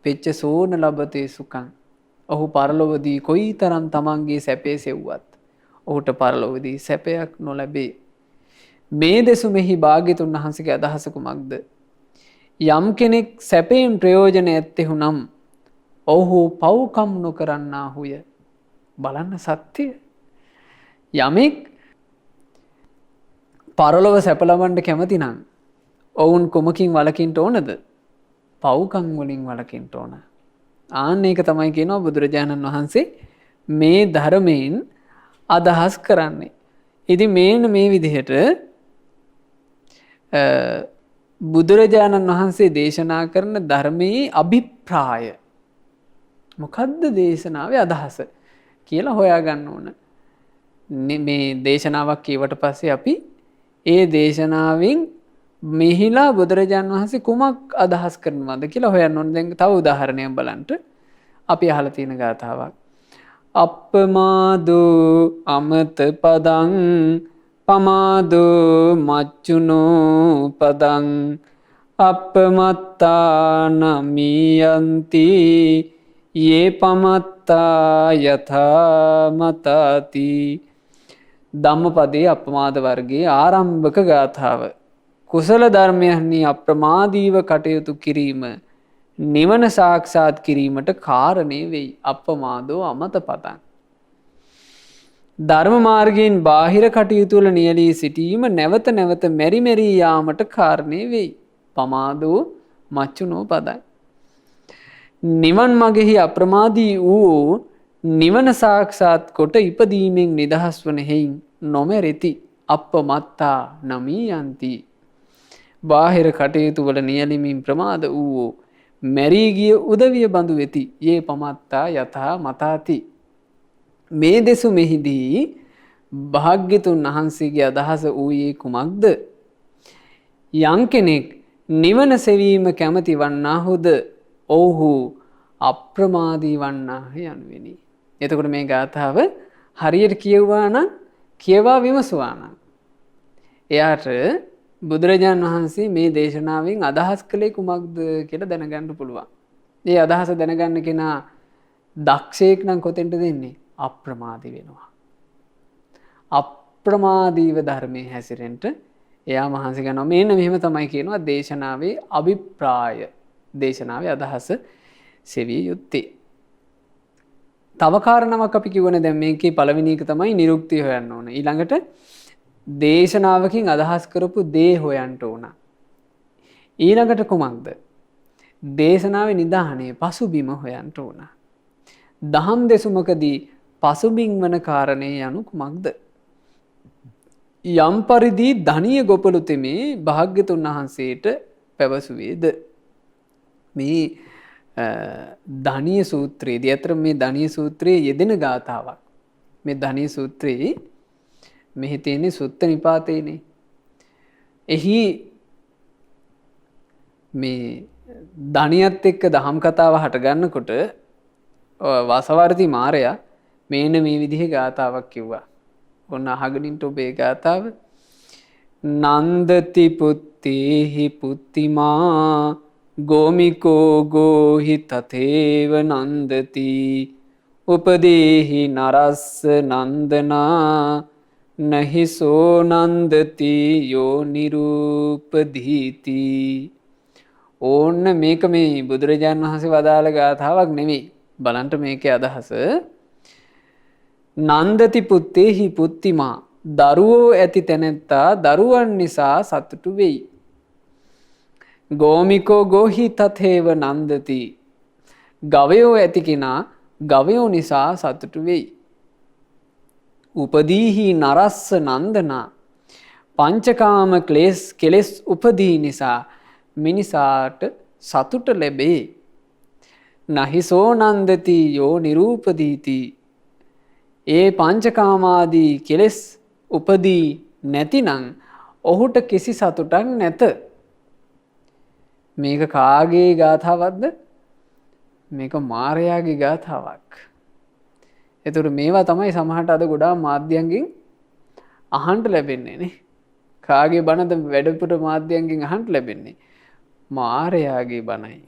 පෙච්ච සෝන ලබතේ සුඛං. ඔහු පරලොවදී කොයිතරම් තමන්ගේ සැපේ සෙව්වත් ඔහුට පරලොවදී සැපයක් නොලැබේ. මේ දෙසුමෙහි භාග්‍යතුන් වහන්සේගේ අදහස කුමක්ද? යම් කෙනෙක් සැපයෙන් ප්‍රයෝජන ඇත්තෙහු නම් ඔහු පව්කම් නොකරන්නාහුය. බලන්න සත්‍යය. යමෙක් පරලොව සැප ලබන්න කැමති නම් ඔවුන් කුමකින් වළකින්න ඕනද? පව්කම් වලින් වළකින්න ඕන. ආන්න ඒක තමයි කියනවා බුදුරජාණන් වහන්සේ මේ ධර්මයෙන් අදහස් කරන්නේ. ඉතින් මේ විදිහට බුදුරජාණන් වහන්සේ දේශනා කරන ධර්මයේ අභිප්‍රාය මොකද්ද දේශනාවේ අදහස කියලා හොයාගන්න ඕන. මේ දේශනාවක් කියවට පස්සේ අපි ඒ දේශනාවෙන් මෙහිලා බුදුරජාණන් වහන්සේ කුමක් අදහස් කරනවද කියලා හොයන්න ඕන. දැන් තව උදාහරණයක් බලන්න. අපි අහලා තියෙන ගාථාවක්. අප්පමාදෝ අමත පදං පමාදෝ මච්චුනෝ පදං අප්පමත්තා නමියන්ති යේ පමත්තා යථා මතති. ධම්මපදයේ අප්පමාද වර්ගයේ ආරම්භක ගාථාව. කුසල ධර්මයන්හි අප්‍රමාදීව කටයුතු කිරීම නිවන සාක්ෂාත් කිරීමට කාරණේ වෙයි. අප්පමාදෝ අමත පදං. ධර්ම මාර්ගයෙන් බාහිර කටයුතු වල නියැලී සිටීම නැවත නැවත මෙරි මෙරි යාමට කාරණේ වෙයි. පමාදෝ මච්චුනෝ පදං. නිවන් මගෙහි අප්‍රමාදී වූ නිවන සාක්ෂාත් කොට ඉපදීමෙන් නිදහස් වන හේයින් නොමෙරිති. අප්පමත්තා නමියන්ති. බාහිර කටයුතු වල නියැලීමෙන් ප්‍රමාද වූ මැරී ගිය උදවිය බඳු වෙති. යේ පමත්තා යථා මතාති. මේ දෙසුමෙහිදී භාග්‍යතුන් වහන්සේගේ අදහස වූයේ කුමක්ද? යම් කෙනෙක් නිවන සෙවීම කැමති වන්නාහුද ඔව්හු අප්‍රමාදී වන්නාහ යනුවෙනි. එතකොට මේ ගාථාව හරියට කියවුවා නම් කියවා විමසුවා නම් එයාට බුදුරජාණන් වහන්සේ මේ දේශනාවෙන් අදහස් කළේ කුමක්ද කියලා දැනගන්න පුළුවන්. මේ අදහස දැනගන්න කෙනා දක්ෂයෙක් නම් කොතෙන්ද දෙන්නේ? අප්‍රමාදී වෙනවා. අප්‍රමාදීව ධර්මයේ හැසිරෙන්න එයා මහන්සි ගන්නවා. මෙන්න මෙහෙම තමයි කියනවා දේශනාවේ අභිප්‍රාය. දේශනාවේ අදහස සෙවිය යුත්තේ. තව කාරණාවක් අපි කියවනේ දැන් මේකේ පළවෙනි එක තමයි නිරුක්තිය හොයන්න ඕන. ඊළඟට දේශනාවකින් අදහස් කරපු දේ හොයන්න ඕන. ඊළඟට කුමක්ද? දේශනාවේ නිදානේ පසුබිම හොයන්න ඕන. දහම් දෙසුමකදී පසුබිම් වන කාරණේ යනු කුමක්ද? යම් පරිදි ධනිය ගොපළු තෙමේ භාග්‍යතුන් වහන්සේට පැවසුවේද? මේ ධනිය සූත්‍රයේදී අතර මේ ධනිය සූත්‍රයේ යෙදෙන ගාථාවක්. මේ ධනිය සූත්‍රයේ මෙහි තියෙන්නේ සුත්ත නිපාතේනේ. එහි මේ ධනියත් එක්ක දහම් කතාව හට ගන්නකොට වාසවර්ති මාරයා මේන මේ විදිහේ ගාථාවක් කිව්වා. ඔන්න අහගෙන ඔබේ ගාථාව. නන්දති පුත්තේහි පුත්තිමා ගෝමිකෝ ගෝහි තතේව නන්දති උපදීහි නරස්ස නන්දනා නහිසෝ නන්දති යෝ නිරූපදීති. ඕන්න මේක මේ බුදුරජාණන් වහන්සේ වදාළ ගාථාවක් නෙමෙයි. බලන්ට මේකේ අදහස. නන්දති පුත්තේහි පුත්තිමා, දරුවෝ ඇති තැනැත්තා දරුවන් නිසා සතුටු වෙයි. ගෝමිකෝ ගෝහි තතේව නන්දති, ගවයෝ ඇති කෙනා ගවයෝ නිසා සතුටු වෙයි. උපදීහි නරස්ස නන්දනා, පංචකාම කෙලෙස් උපදී නිසා මිනිසාට සතුට ලැබේ. නහිසෝ නන්දති යෝ නිරූපදීති, ඒ පංචකාමාදී කෙලෙස් උපදී නැතිනම් ඔහුට කිසි සතුටක් නැත. මේක කාගේ ගාථාවක්ද? මේක මාරයාගේ ගාථාවක්. එතකොට මේවා තමයි සමහරට අද ගොඩාක් මාධ්‍යයන්ගෙන් අහන්න ලැබෙන්නේ නේ. කාගේ බණද වැඩපුර මාධ්‍යයන්ගෙන් අහන්න ලැබෙන්නේ? මාරයාගේ බණයි.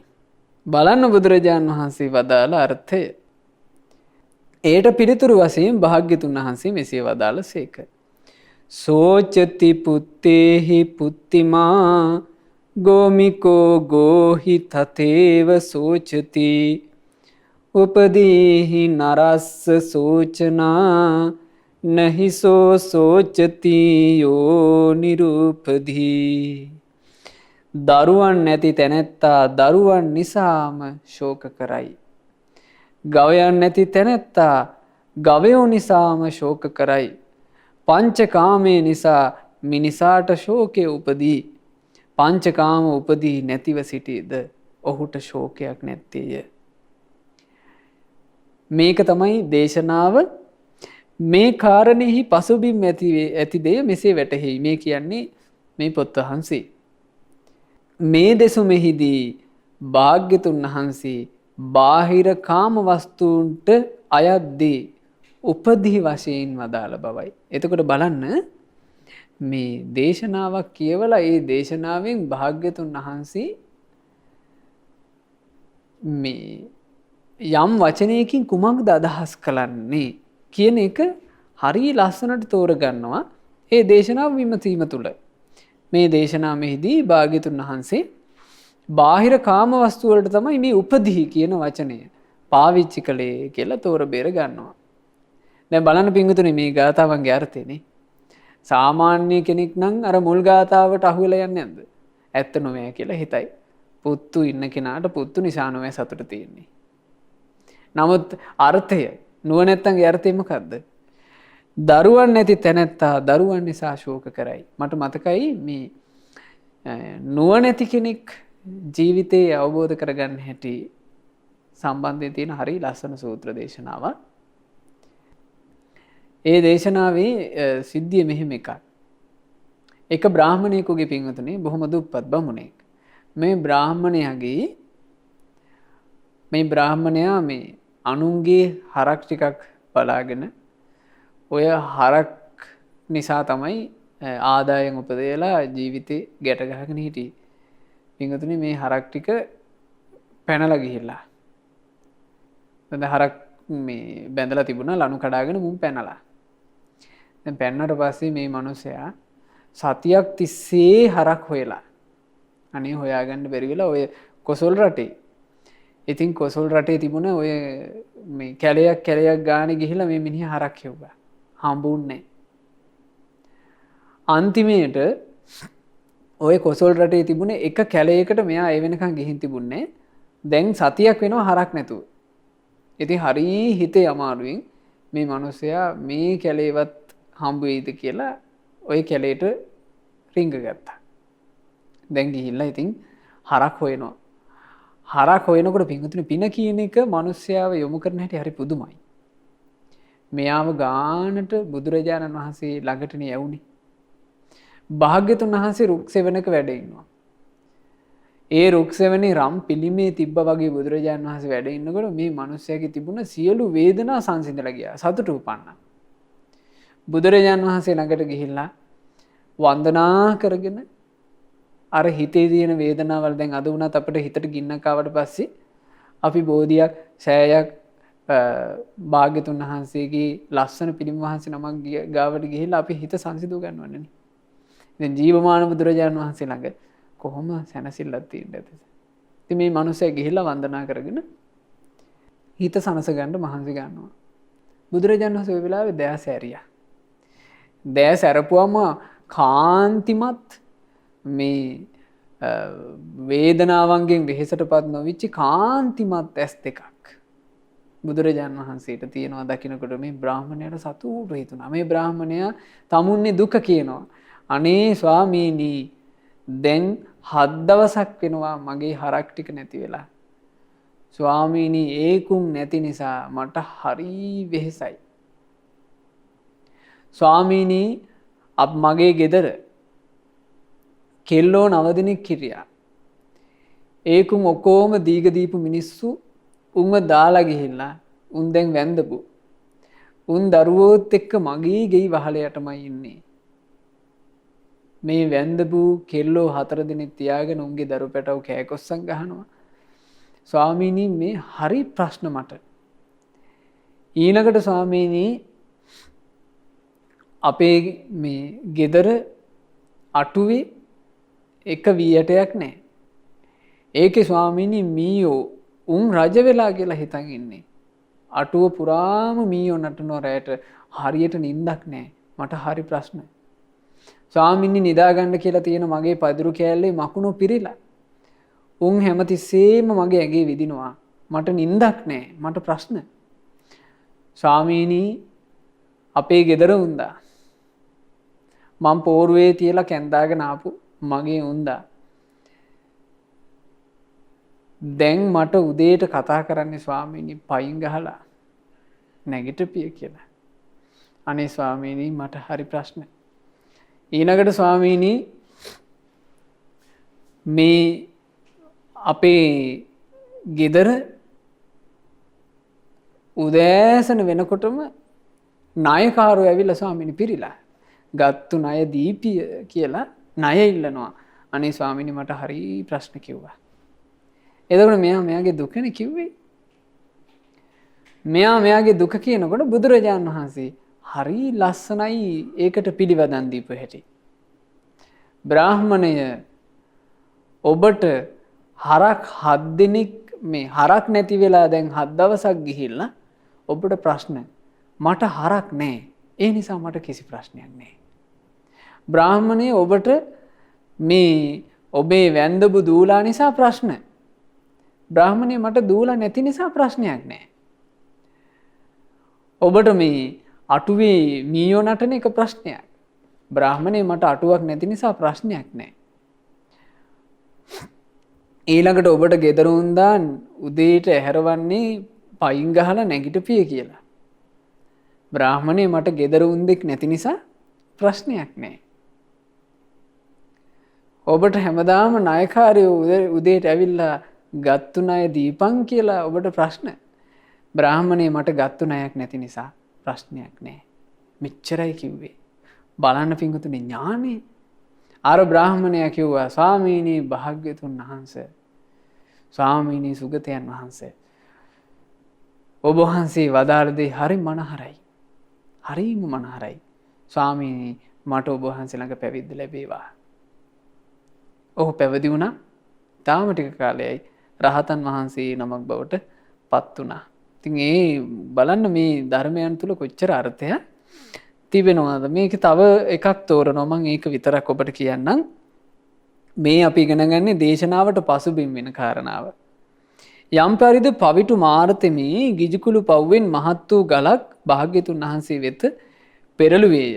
බලන්න බුදුරජාණන් වහන්සේ වදාළ අර්ථය. ඒට පිළිතුරු වශයෙන් භාග්‍යතුන් වහන්සේ මෙසේ වදාළ සේක. සෝචති පුත්තේහි පුත්තිමා ගෝමිකෝ ගෝහි තතේව සෝචති උපදීහි නරස්ස සෝචනා නහිසෝ සෝචති යෝ නිරූපදී. දරුවන් නැති තැනැත්තා දරුවන් නිසාම ශෝක කරයි. ගවයන් නැති තැනැත්තා ගවයෝ නිසාම ශෝක කරයි. පංචකාමයේ නිසා මිනිසාට ශෝකය උපදී. පංචකාම උපදී නැතිව සිටීද ඔහුට ශෝකයක් නැත්තේය. මේක තමයි දේශනාව. මේ කාරණෙහි පසුබිම් ඇති දෙය මෙසේ වැටහෙයි. මේ කියන්නේ මේ පොත් වහන්සේ. මේ දෙසුමෙහිදී භාග්‍යතුන් වහන්සේ බාහිර කාම වස්තුන්ට අයත් දේ උපදී වශයෙන් වදාළ බවයි. එතකොට බලන්න, මේ දේශනාවක් කියවලා ඒ දේශනාවෙන් භාග්‍යතුන් වහන්සේ මේ යම් වචනයකින් කුමක්ද අදහස් කළන්නේ කියන එක හරිය ලස්සනට තෝරගන්නවා ඒ දේශනාව විමසීම තුළ. මේ දේශනාවෙහිදී භාග්‍යතුන් වහන්සේ බාහිර කාම වස්තු වලට තමයි මේ උපදී කියන වචනය පාවිච්චි කළේ කියලා තෝර බේර ගන්නවා. දැන් බලන්න පින්වතුනි, මේ ගාථාවන්ගේ අර්ථයනේ. සාමාන්‍ය කෙනෙක් නම් අර මුල් ගාථාවට අහු වෙලා යන්නේ නැද්ද? ඇත්ත නොවේ කියලා හිතයි. පුත්තු ඉන්න කෙනාට පුත්තු නිසා නොවේ සතුට තියෙන්නේ. නමුත් අර්ථය, නුවණැත්තන්ගේ අර්ථය මොකද්ද? දරුවන් නැති තැනැත්තා දරුවන් නිසා ශෝක කරයි. මට මතකයි මේ නුවණැති කෙනෙක් ජීවිතේ අවබෝධ කරගන්න හැටි සම්බන්ධයෙන් තියෙන හරිය ලස්සන සූත්‍ර දේශනාවක්. ඒ දේශනාවේ සිද්ධිය මෙහෙම එකක්. එක බ්‍රාහමණයෙකුගේ පින්වතුනි බොහොම දුප්පත් බමුණෙක්. මේ බ්‍රාහමණයා මේ අනුන්ගේ හරක් ටිකක් බලාගෙන ඔය හරක් නිසා තමයි ආදායම් උපදේලා ජීවිතේ ගැට ගහගෙන හිටියේ. පින්වතුනි මේ හරක් ටික පැනලා ගිහිල්ලා. දැන් හරක් මේ බැඳලා තිබුණා ලනු කඩාගෙන මුන් පැනලා. දැන් පැන්නට පස්සේ මේ මිනිසයා සතියක් තිස්සේ හරක් හොයලා. අනේ හොයාගන්න බැරි වෙලා ඔය කොසල් රටේ. ඉතින් කොසල් රටේ තිබුණ ඔය මේ කැලයක් ගානේ ගිහිල්ලා මේ මිනිහා හරක් හෙව්වා. හම්බුන්නේ නැහැ. අන්තිමේට ඔය කොසල් රටේ තිබුණ එක කැලයකට මෙයා ඒ වෙනකන් ගිහින් තිබුණේ. දැන් සතියක් වෙනවා හරක් නැතුව. ඉතින් හරි හිතේ අමාරුවෙන් මේ මිනිසයා මේ කැලේවත් හම්බ වෙයිද කියලා ওই කැලේට රිංග ගත්තා. දැන් ගිහිල්ලා ඉතින් හරක් හොයනවා. හරක් හොයනකොට පින්වතුනි පින කියන එක මිනිස්යාව යොමු කරන හැටි හරි පුදුමයි. මෙයාව ගානට බුදුරජාණන් වහන්සේ ළඟටනේ යවුනේ. භාග්‍යතුන් වහන්සේ රුක් සෙවණක වැඩ ඉන්නවා. ඒ රුක් සෙවණේ රම් පිළිමේ තිබ්බ වගේ බුදුරජාණන් වහන්සේ වැඩ ඉන්නකොට මේ මිනිස්යාගේ තිබුණ සියලු වේදනා සංසිඳලා ගියා. සතුට උපන්නා. බුදුරජාණන් වහන්සේ ළඟට ගිහිල්ලා වන්දනා කරගෙන අර හිතේ තියෙන වේදනාවල් දැන් අද වුණත් අපිට හිතට ගින්නක් ආවට පස්සේ අපි බෝධියක් සෑයක් භාග්‍යතුන් වහන්සේගේ ලස්සන පිළිම වහන්සේ නමක් ගාවට ගිහිල්ලා අපි හිත සංසිඳව ගන්නවනේ. දැන් ජීවමාන බුදුරජාණන් වහන්සේ ළඟ කොහොම සැනසෙල්ලක් තියෙන්නද? ඉතින් මේ මිනිස්සයා ගිහිල්ලා වන්දනා කරගෙන හිත සනස ගන්න මහන්සි ගන්නවා. බුදුරජාණන් වහන්සේ ওই වෙලාවේ දැස ඇරියා. දැස ඇරපුවම කාන්තිමත් මේ වේදනාවන්ගෙන් වෙහෙසටපත් නොවිච්ච කාන්තිමත් ඇස් දෙකක් බුදුරජාණන් වහන්සේට තියෙනවා. දකින්නකොට මේ බ්‍රාහමණයට සතුටු හිතුණා. මේ බ්‍රාහමණයා තමුන්නේ දුක කියනවා. අනේ ස්වාමීනි, දැන් 7 දවසක් වෙනවා මගේ හරක් ටික නැති වෙලා. ස්වාමීනි, ඒකුම් නැති නිසා මට හරි වෙහෙසයි. ස්වාමීනි, මගේ ගෙදර කෙල්ලෝ 9 දෙනෙක් හිටියා. ඒකුම් ඔක්කොම දීග දීපු මිනිස්සු උන්ව දාලා ගිහිල්ලා උන් දැන් වැන්දපු. උන් දරුවෝත් එක්ක මගේ ගෙයි වහලයටමයි ඉන්නේ. මේ වැන්දපු කෙල්ලෝ 4 දෙනෙක් තියාගෙන උන්ගේ දරු පැටව කෑකොස්සන් ගහනවා. ස්වාමීනි, මේ හරි ප්‍රශ්න මට. ඊළඟට ස්වාමීනි, අපේ මේ ගෙදර අටුවේ එක වියටයක් නැහැ. ඒකේ ස්වාමීනි මීයෝ උන් රජ වෙලා කියලා හිතන් ඉන්නේ. අටුව පුරාම මීයෝ නටනවා රැයට. හරියට නිින්දක් නැහැ. මට හරි ප්‍රශ්න. ස්වාමීනි, නිදාගන්න කියලා තියෙන මගේ පදුරු කෑල්ලේ මකුණු පිරিলা. උන් හැමතිස්සෙම මගේ ඇඟේ විදිනවා. මට නිින්දක් නැහැ. මට ප්‍රශ්න. ස්වාමීනි, අපේ ගෙදර උන්දා මම පෝරුවේ තියලා කැන්දාගෙන ආපු මගේ උන්දා දැන් මට උදේට කතා කරන්නේ ස්වාමීනි පයින් ගහලා නැගිටපිය කියලා. අනේ ස්වාමීනි, මට හරි ප්‍රශ්න. ඊළඟට ස්වාමීනි, මේ අපේ ගෙදර උදෑසන වෙනකොටම ණයකාරෝ ඇවිල්ලා ස්වාමීනි පිරිලා ගත්තු ණය දීපිය කියලා ණය ඉල්ලනවා. අනේ ස්වාමීනි, මට හරි ප්‍රශ්න කිව්වා. එතකොට මෙයාගේ දුකනේ කිව්වේ. මෙයාගේ දුක කියනකොට බුදුරජාණන් වහන්සේ හරි ලස්සනයි ඒකට පිළිවදන් දීපු හැටි. බ්‍රාහමණය, ඔබට හරක් 7 දිනක් මේ හරක් නැති වෙලා දැන් 7 දවසක් ගිහිල්ලා ඔබට ප්‍රශ්න. මට හරක් නැහැ. ඒ නිසා මට කිසි ප්‍රශ්නයක් නැහැ. බ්‍රාහමණය, ඔබට මේ ඔබේ වැන්දබු දූලා නිසා ප්‍රශ්න. බ්‍රාහමණය, මට දූලා නැති නිසා ප්‍රශ්නයක් නැහැ. ඔබට මේ අටුවේ මීයෝ නටන එක ප්‍රශ්නයක්. බ්‍රාහමණය, මට අටුවක් නැති නිසා ප්‍රශ්නයක් නැහැ. ඊළඟට ඔබට ගෙදර උන්දා උදේට ඇහැරවන්නේ පයින් ගහලා නැගිටපිය කියලා. බ්‍රාහමණය, මට ගෙදර උන්දෙක් නැති නිසා ප්‍රශ්නයක් නැහැ. ඔබට හැමදාම ණයකාරයෝ උදේට ඇවිල්ලා ගත්තු ණය දීපන් කියලා ඔබට ප්‍රශ්න. බ්‍රාහමණය, මට ගත්තු ණයක් නැති නිසා ප්‍රශ්නයක් නැහැ. මෙච්චරයි කිව්වේ. බලන්න පිංගුතුනි ඥානෙ. අර බ්‍රාහමණයා කිව්වා, ස්වාමීනි භාග්‍යතුන් වහන්සේ, ස්වාමීනි සුගතයන් වහන්සේ, ඔබ වහන්සේ වදාළ දේ හරි මනහරයි. හරිම මනහරයි. ස්වාමීනි, මට ඔබ වහන්සේ ළඟ පැවිද්ද ලැබේවා. ඔහු පැවිදි වුණා. තාම ටික කාලයයි රහතන් වහන්සේ නමක් බවට පත් වුණා. ඉතින් ඒ බලන්න මේ ධර්මයන් තුල කොච්චර අර්ථයක් තිබෙනවද? මේක තව එකක් තෝරනවා. මම ඒක විතරක් ඔබට කියන්නම්. මේ අපි ඉගෙන ගන්නේ දේශනාවට පසුබිම් වෙන කාරණාව. යම් පරිදි පවිටු මාර්තමේ ගිජුකුළු පව්වෙන් මහත් වූ ගලක් භාග්‍යතුන් වහන්සේ වෙත පෙරළුවේය.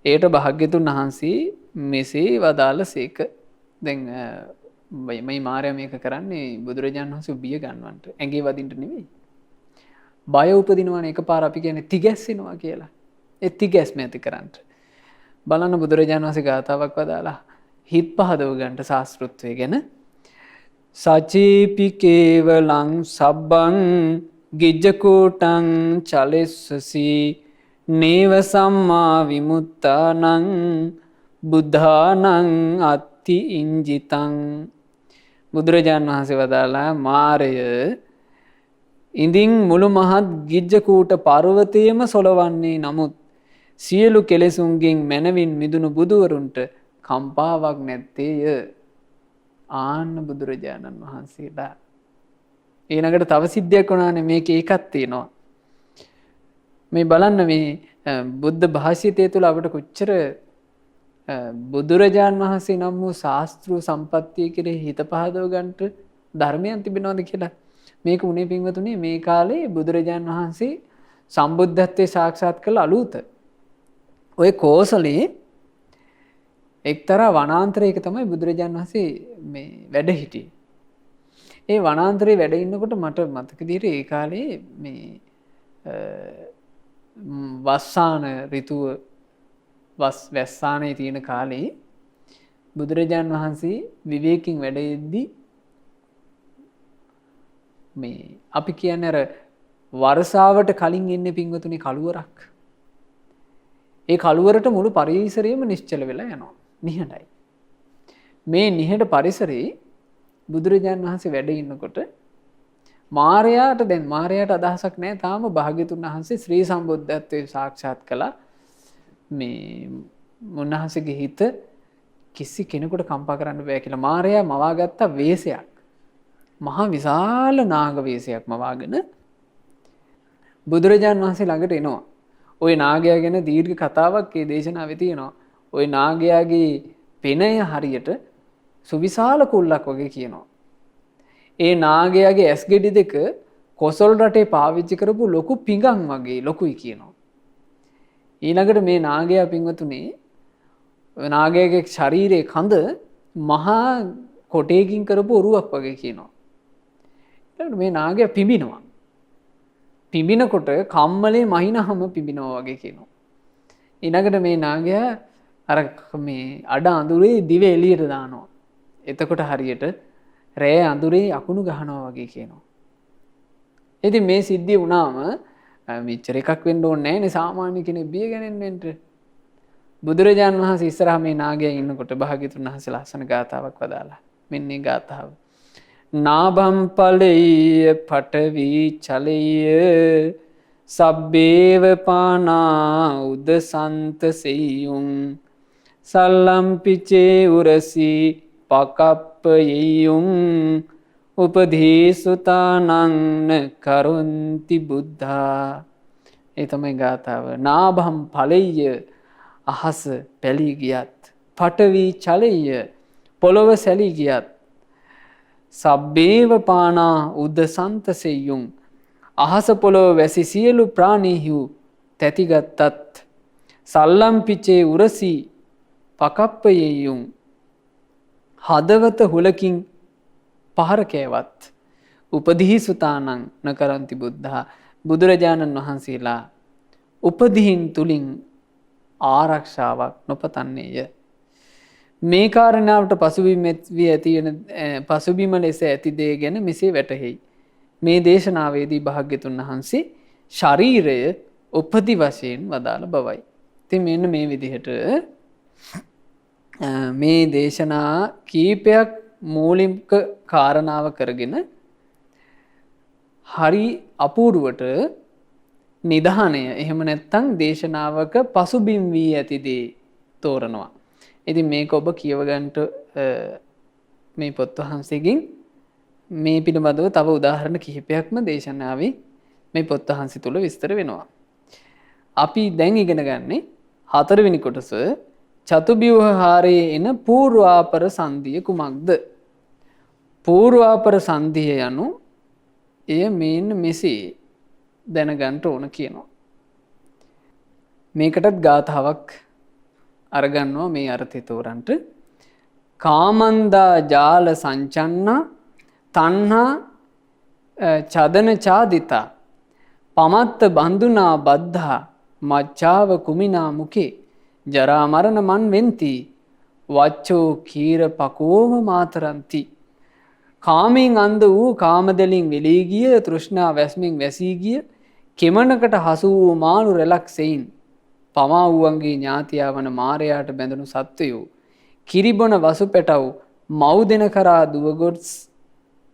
ඒට භාග්‍යතුන් වහන්සේ මෙසේ වදාළසේක. දැන් මේ මාරයා මේක කරන්නේ බුදුරජාණන් වහන්සේ බිය ගන්නවන්ට. ඇඟේ වදින්න නෙවෙයි. බය උපදිනවනේ එකපාර අපි කියන්නේ තිගැස්සෙනවා කියලා. ඒ තිගැස්ම ඇති කරන්න. බලන්න බුදුරජාණන් වහන්සේ ගාතාවක් වදාලා හිත් පහදව ගන්නට ශාස්ත්‍රත්වය ගැන. සචීපි කේවලං සබ්බං ගිජ්ජකෝටං චලෙස්සසි නේව සම්මා විමුත්තානං බුද්ධානං අත්ති ඉංජිතං. බුදුරජාණන් වහන්සේ වදාලා මාරය ඉඳින් මුළු මහත් ගිජ්ජකූට පර්වතයේම සොලවන්නේ නමුත් සියලු කෙලෙසුන්ගෙන් මැනවින් මිදුණු බුදුවරුන්ට කම්පාවක් නැත්තේය. ආන්න බුදුරජාණන් වහන්සේලා. ඊළඟට තව සිද්ධියක් වුණානේ මේකේ එකක් තියෙනවා. මේ බලන්න මේ බුද්ධ භාෂිතය තුළ අපිට කොච්චර බුදුරජාණන් වහන්සේ නම් වූ ශාස්ත්‍රීය සම්පත්තිය කෙරෙහි හිත පහදව ගන්නට ධර්මයන් තිබෙනවද කියලා. මේක උනේ පින්වතුනි මේ කාලේ බුදුරජාණන් වහන්සේ සම්බුද්ධත්වයේ සාක්ෂාත් කළ අලුත. ඔය කෝසලේ එක්තරා වනාන්තරයක තමයි බුදුරජාණන් වහන්සේ මේ වැඩ හිටියේ. ඒ වනාන්තරේ වැඩ ඉන්නකොට මට මතක විදිහට ඒ කාලේ මේ වස්සාන ඍතුව වැස්සානයේ තියෙන කාලේ බුදුරජාණන් වහන්සේ විවේකයෙන් වැඩ ඉද්දී මේ අපි කියන්නේ අර වර්ෂාවට කලින් එන්නේ පින්වතුනි කළුවරක්. ඒ කළුවරට මුළු පරිසරයම නිශ්චල වෙලා යනවා. නිහඬයි. මේ නිහඬ පරිසරේ බුදුරජාණන් වහන්සේ වැඩ ඉන්නකොට මාරයාට අදහසක් නැහැ තාම භාග්‍යතුන් වහන්සේ ශ්‍රී සම්බුද්ධත්වයේ සාක්ෂාත් කළා. මේ උන්වහන්සේගේ හිත කිසි කෙනෙකුට කම්පා කරන්න බෑ කියලා මාරයා මවාගත්ත වේශයක්. මහා විශාල නාග වේශයක් මවාගෙන බුදුරජාණන් වහන්සේ ළඟට එනවා. ওই නාගයා ගැන දීර්ඝ කතාවක් මේ දේශනාවේ තියෙනවා. ওই නාගයාගේ පෙනය හරියට සුවිශාල කුල්ලක් වගේ කියනවා. ඒ නාගයාගේ ඇස් ගෙඩි දෙක කොසල් රටේ පාවිච්චි කරපු ලොකු පිඟන් වගේ ලොකුයි කියනවා. ඊළඟට මේ නාගයා පින්වතුනි නාගයාගේ ශරීරයේ කඳ මහා කොටේකින් කරපු ඔරුවක් වගේ කියනවා. ඊළඟට මේ නාගයා පිඹිනවා. පිඹිනකොට කම්මලේ මහිනහම පිඹිනවා වගේ කියනවා. ඊළඟට මේ නාගයා අර මේ අඩ අඳුරේ දිව එළියට දානවා. එතකොට හරියට රෑ අඳුරේ අකුණු ගහනවා වගේ කියනවා. ඉතින් මේ සිද්ධිය වුණාම මෙච්චර එකක් වෙන්න ඕනේ නැහැනේ සාමාන්‍ය කෙනෙක් බියගෙන ඉන්න. බුදුරජාණන් වහන්සේ ඉස්සරහා මේ නාගයා ඉන්නකොට භාග්‍යතුන් වහන්සේ ලස්සන ගාථාවක් වදාලා. මෙන්න මේ ගාථාව. නාභම් ඵලෙය්‍ය පඨවි චලෙය්‍ය සබ්බේව පානා උදසන්ත සෙය්‍යුං සල්ලම්පිචේ උරසි පකප්පයෙය්‍යුං උපදීසුතානං කරුන්ති බුද්ධා. ඒ තමයි ගාථාව. නාභම් ඵලෙය්‍ය අහස පැලී ගියත් පඨවි චලෙය්‍ය පොළව සැලී ගියත් සබ්බේව පානා උදසන්ත සෙය්‍යුං අහස පොළව වැසි සියලු ප්‍රාණීහු තැතිගත්තත් සල්ලම්පිචේ උරසි පකප්පයෙය්‍යුං හදවත හුලකින් පහර කෑවත් උපදීසුතානං නකරන්ති බුද්ධා. බුදුරජාණන් වහන්සේලා උපදීන් තුලින් ආරක්ෂාවක් නොපතන්නේය. මේ කාරණාවට පසුබිම ලෙස ඇති දේ ගැන මෙසේ වැටහෙයි. මේ දේශනාවේදී භාග්‍යතුන් වහන්සේ ශරීරය උපදි වශයෙන් වදාළ බවයි. ඉතින් මෙන්න මේ විදිහට මේ දේශනා කීපයක් මූලික කාරණාව කරගෙන හරි අපූර්වට නිධානය එහෙම නැත්නම් දේශනාවක පසුබිම් වී ඇති දේ තෝරනවා. ඉතින් මේක ඔබ කියව ගන්නට මේ පොත් වහන්සේගෙන් මේ පිළිබඳව තව උදාහරණ කිහිපයක්ම දේශනාවේ මේ පොත් වහන්සේ තුල විස්තර වෙනවා. අපි දැන් ඉගෙන ගන්නේ 4 වෙනි කොටස චතුබ්බ්‍යවහාරයේ එන පූර්වාපර සංධිය කුමක්ද? පූර්වාපර සංධිය යනු එය මේන් මෙසේ දැනගන්න ඕන කියනවා. මේකටත් ගාථාවක් අරගන්නවා මේ අර්ථය තෝරන්ට. කාමන්දා ජාල සංචන්නා තණ්හා චදන චාදිතා පමත්ත බන්දුනා බද්ධා මච්ඡාව කුමිනා මුකේ ජරා මරණ මන් වෙන්ති වච්චෝ කීර පකෝම මාතරන්ති. කාමෙන් අන්ධ වූ කාමදලින් වෙලී ගිය තෘෂ්ණා වැස්මින් වැසී ගිය කෙමනකට හසු වූ මාළු රැලක් සෙයින් පමා වූවන්ගේ ඥාතියා වන මාරයාට බැඳුණු සත්වයෝ කිරිබොන වසු පැටව් මව් දෙන කරා දුවගොස්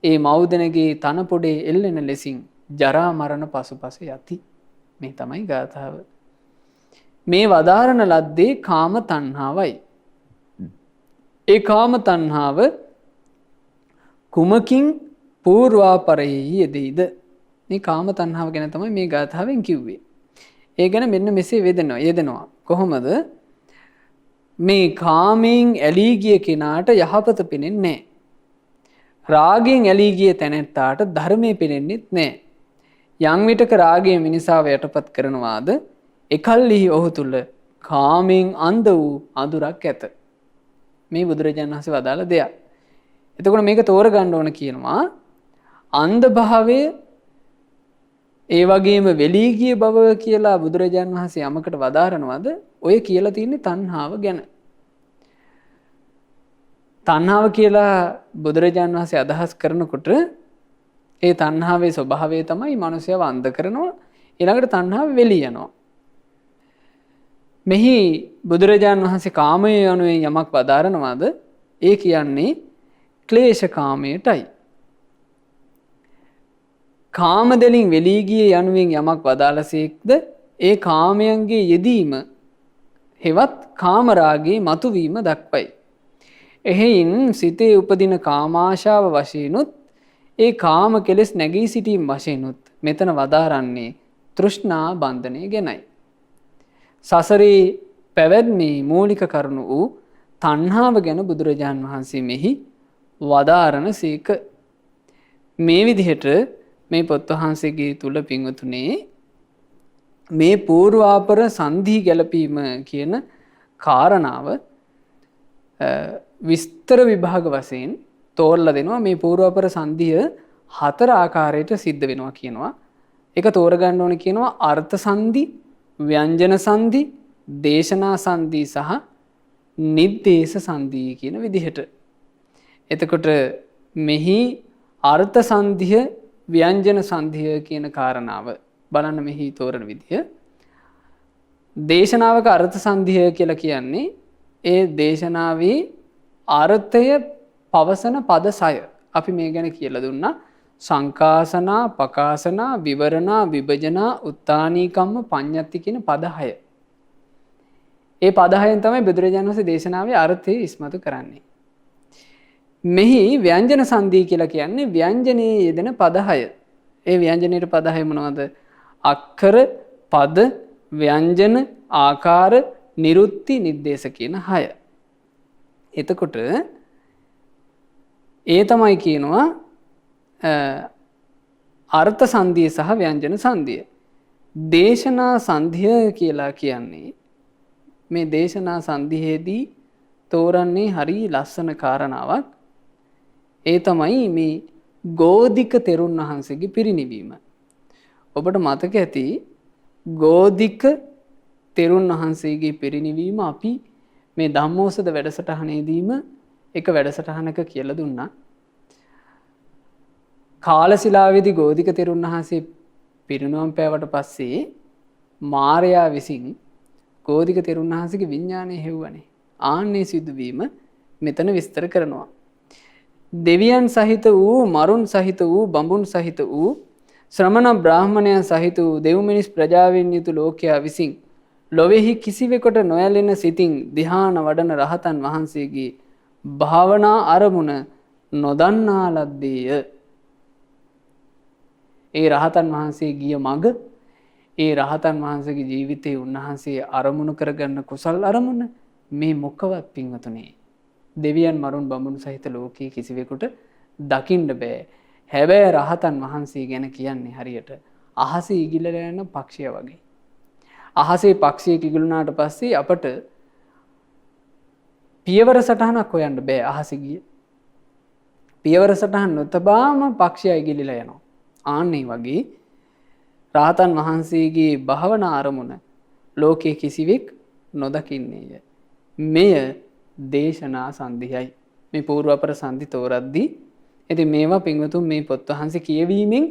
ඒ මව් දෙනගේ තන පොඩේ එල්ලෙන ලෙසින් ජරා මරණ පසුපස යති. මේ තමයි ගාථාව. මේ වදාරණ ලද්දේ කාම තණ්හාවයි. ඒ කාම තණ්හාව කුමකින් పూర్වාපරයෙහි යෙදෙයිද? මේ කාම තණ්හාව ගැන තමයි මේ ගාථාවෙන් කිව්වේ. ඒ ගැන මෙන්න මෙසේ යෙදෙනවා. කොහොමද? මේ කාමයෙන් ඇලී ගිය කෙනාට යහපත පෙනෙන්නේ නැහැ. රාගයෙන් ඇලී ගිය තැනැත්තාට ධර්මයේ පෙනෙන්නේත් නැහැ. යම් විටක රාගය මිනිසාව යටපත් කරනවාද එකල්හි ඔහු තුල කාමයෙන් අන්ධ වූ අඳුරක් ඇත. මේ බුදුරජාණන් වහන්සේ වදාළ දෙයක්. එතකොට මේක තෝරගන්න ඕන කියනවා අන්ධ භාවය ඒ වගේම වෙලී ගිය බව කියලා බුදුරජාණන් වහන්සේ යමකට වදාරනවාද ඔය කියලා තියෙන්නේ තණ්හාව ගැන. තණ්හාව කියලා බුදුරජාණන් වහන්සේ අදහස් කරනකොට ඒ තණ්හාවේ ස්වභාවය තමයි මනුස්සයව අන්ධ කරනවා, ඊළඟට තණ්හාව වෙලී යනවා. මෙහි බුදුරජාණන් වහන්සේ කාමය යනුවෙන් යමක් වදාරනවාද ඒ කියන්නේ ක්ලේශ කාමයටයි. කාම දෙලින් වෙලී ගියේ යනුවෙන් යමක් වදාළසේක්ද ඒ කාමයන්ගේ යෙදීම හෙවත් කාමරාගේ මතුවීම දක්වයි. එහෙයින් සිතේ උපදින කාමාශාව වශයෙන්ුත් ඒ කාම කෙලෙස් නැගී සිටීම වශයෙන්ුත් මෙතන වදාරන්නේ තෘෂ්ණා බන්ධනය ගැනයි. සසරේ පැවැත්මේ මූලික කරුණු වූ තණ්හාව ගැන බුදුරජාණන් වහන්සේ මෙහි වදාරන සේක. මේ විදිහට මේ පොත් වහන්සේගේ තුල පින්වතුනේ මේ పూర్වාපර සංධි ගැලපීම කියන කාරණාව විස්තර විභාග වශයෙන් තෝරලා දෙනවා. මේ పూర్වාපර සංධිය 4 ආකාරයට සිද්ධ වෙනවා කියනවා. ඒක තෝරගන්න ඕනේ කියනවා අර්ථ සංධි, ව්‍යංජන සංධි, දේශනා සංධි සහ නිද්දේශ සංධි කියන විදිහට. එතකොට මෙහි අර්ථ සංධිය, ව්‍යංජන සංධිය කියන කාරණාව බලන්න මෙහි තෝරන විදිය. දේශනාවක අර්ථ සංධිය කියලා කියන්නේ ඒ දේශනාවේ අර්ථය පවසන පද 6. අපි මේ ගැන කියලා දුන්නා. සංකාසනා, පකාසනා, විවරණා, විභජනා, උත්තානීකම්ම, පඤ්ඤත්ති කියන පද 6. ඒ පද 6න් තමයි බුදුරජාණන් වහන්සේ දේශනාවේ අර්ථය ඉස්මතු කරන්නේ. මෙහි ව්‍යංජන සංධිය කියලා කියන්නේ ව්‍යංජනයේ යෙදෙන පද 6. ඒ ව්‍යංජනයේ පද 6 මොනවද? අක්ෂර, පද, ව්‍යංජන, ආකාර, නිරුක්ති, නිද්දේශ කියන 6. එතකොට ඒ තමයි කියනවා අර්ථ සංධිය සහ ව්‍යංජන සංධිය. දේශනා සංධිය කියලා කියන්නේ මේ දේශනා සංධියේදී තෝරන්නේ හරි ලස්සන කාරණාවක්. ඒ තමයි මේ ගෝධික තෙරුන් වහන්සේගේ පිරිනිවීම. ඔබට මතක ඇති ගෝධික තෙරුන් වහන්සේගේ පිරිනිවීම අපි මේ ධම්මෝසද වැඩසටහනේදීම එක වැඩසටහනක කියලා දුන්නා. කාලසිලාවේදී ගෝධික තෙරුන් වහන්සේ පිරිනුවම් පෑවට පස්සේ මාරයා විසින් ගෝධික තෙරුන් වහන්සේගේ විඥානය හෙව්වනේ. ආන්නේ සිදුවීම මෙතන විස්තර කරනවා. දෙවියන් සහිත වූ, මරුන් සහිත වූ, බඹුන් සහිත වූ, ශ්‍රමණ බ්‍රාහ්මණයන් සහිත වූ දෙව් මිනිස් ප්‍රජාවෙන් යුතු ලෝකයා විසින් ලොවේහි කිසිවෙකුට නොයැලෙන සිතින් ධ්‍යාන වඩන රහතන් වහන්සේගේ භාවනා අරමුණ නොදන්නා ලද්දේය. ඒ රහතන් වහන්සේ ගිය මඟ, ඒ රහතන් වහන්සේගේ ජීවිතයේ උන්වහන්සේ අරමුණු කරගන්න කුසල් අරමුණ මේ මොකවත් පින්වතුනේ දෙවියන් මරුන් බඹුන් සහිත ලෝකයේ කිසිවෙකුට දකින්න බෑ. හැබැයි රහතන් වහන්සේ ගැන කියන්නේ හරියට අහසේ ඉගිලලා යන පක්ෂිය වගේ. අහසේ පක්ෂියෙක් ඉගිලුණාට පස්සේ අපට පියවර සටහනක් හොයන්න බෑ. අහසේ ගිය පියවර සටහන් නොතබාම පක්ෂියා ඉගිලලා යනවා. ආන්නේ වගේ රහතන් වහන්සේගේ භාවනා අරමුණ ලෝකයේ කිසිවෙක් නොදකින්නේය. මෙය දේශනා සංධියයි. මේ పూర్වපර සංධි තෝරද්දී ඉතින් මේවා පින්වතුන් මේ පොත් වහන්සේ කියවීමෙන්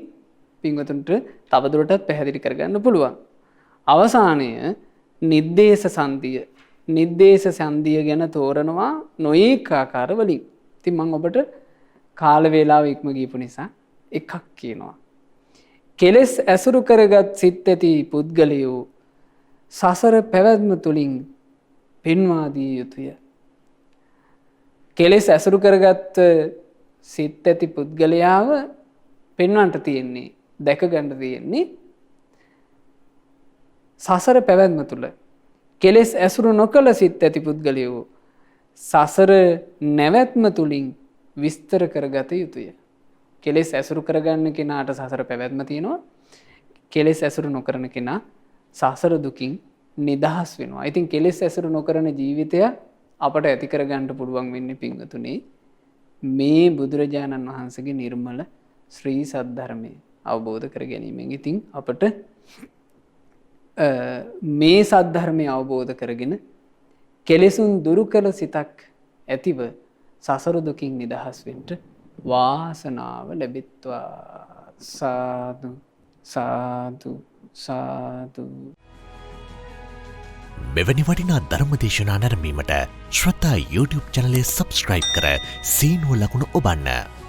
පින්වතුන්ට තවදුරටත් පැහැදිලි කරගන්න පුළුවන්. අවසානය නිද්දේශ සංධිය. නිද්දේශ සංධිය ගැන තෝරනවා නොඒක ආකාර වලින්. ඉතින් මම ඔබට කාල වේලාව ඉක්ම ගියපු නිසා එකක් කියනවා. කෙලෙස් ඇසුරු කරගත් සිත් ඇති පුද්ගලයෝ සසර පැවැත්ම තුළින් පෙන්වා දිය යුතුය. කෙලෙස් ඇසුරු කරගත් සිත් ඇති පුද්ගලයාව පෙන්වන්නට තියෙන්නේ, දැක ගන්න තියෙන්නේ සසර පැවැත්ම තුළ. කෙලෙස් ඇසුරු නොකළ සිත් ඇති පුද්ගලයෝ සසර නැවැත්ම තුළින් විස්තර කරගත යුතුය. කෙලෙස් ඇසුරු කරගන්න කෙනාට සසර පැවැත්ම තියෙනවා. කෙලෙස් ඇසුරු නොකරන කෙනා සසර දුකින් නිදහස් වෙනවා. ඉතින් කෙලෙස් ඇසුරු නොකරන ජීවිතය අපට ඇති කරගන්න පුළුවන් වෙන්නේ පින්වතුනි මේ බුදුරජාණන් වහන්සේගේ නිර්මල ශ්‍රී සද්ධර්මය අවබෝධ කර ගැනීමෙන්. ඉතින් අපට මේ සද්ධර්මය අවබෝධ කරගෙන කෙලෙසුන් දුරු කළ සිතක් ඇතිව සසර දුකින් නිදහස් වෙන්න වාසනාව ලැබෙත්වා. සාදු සාදු සාදු. මෙවැනි වටිනා ධර්ම දේශනා නැරඹීමට ශ්‍රද්ධා YouTube චැනලය සබ්ස්ක්‍රයිබ් කර සීනුව ලකුණ ඔබන්න.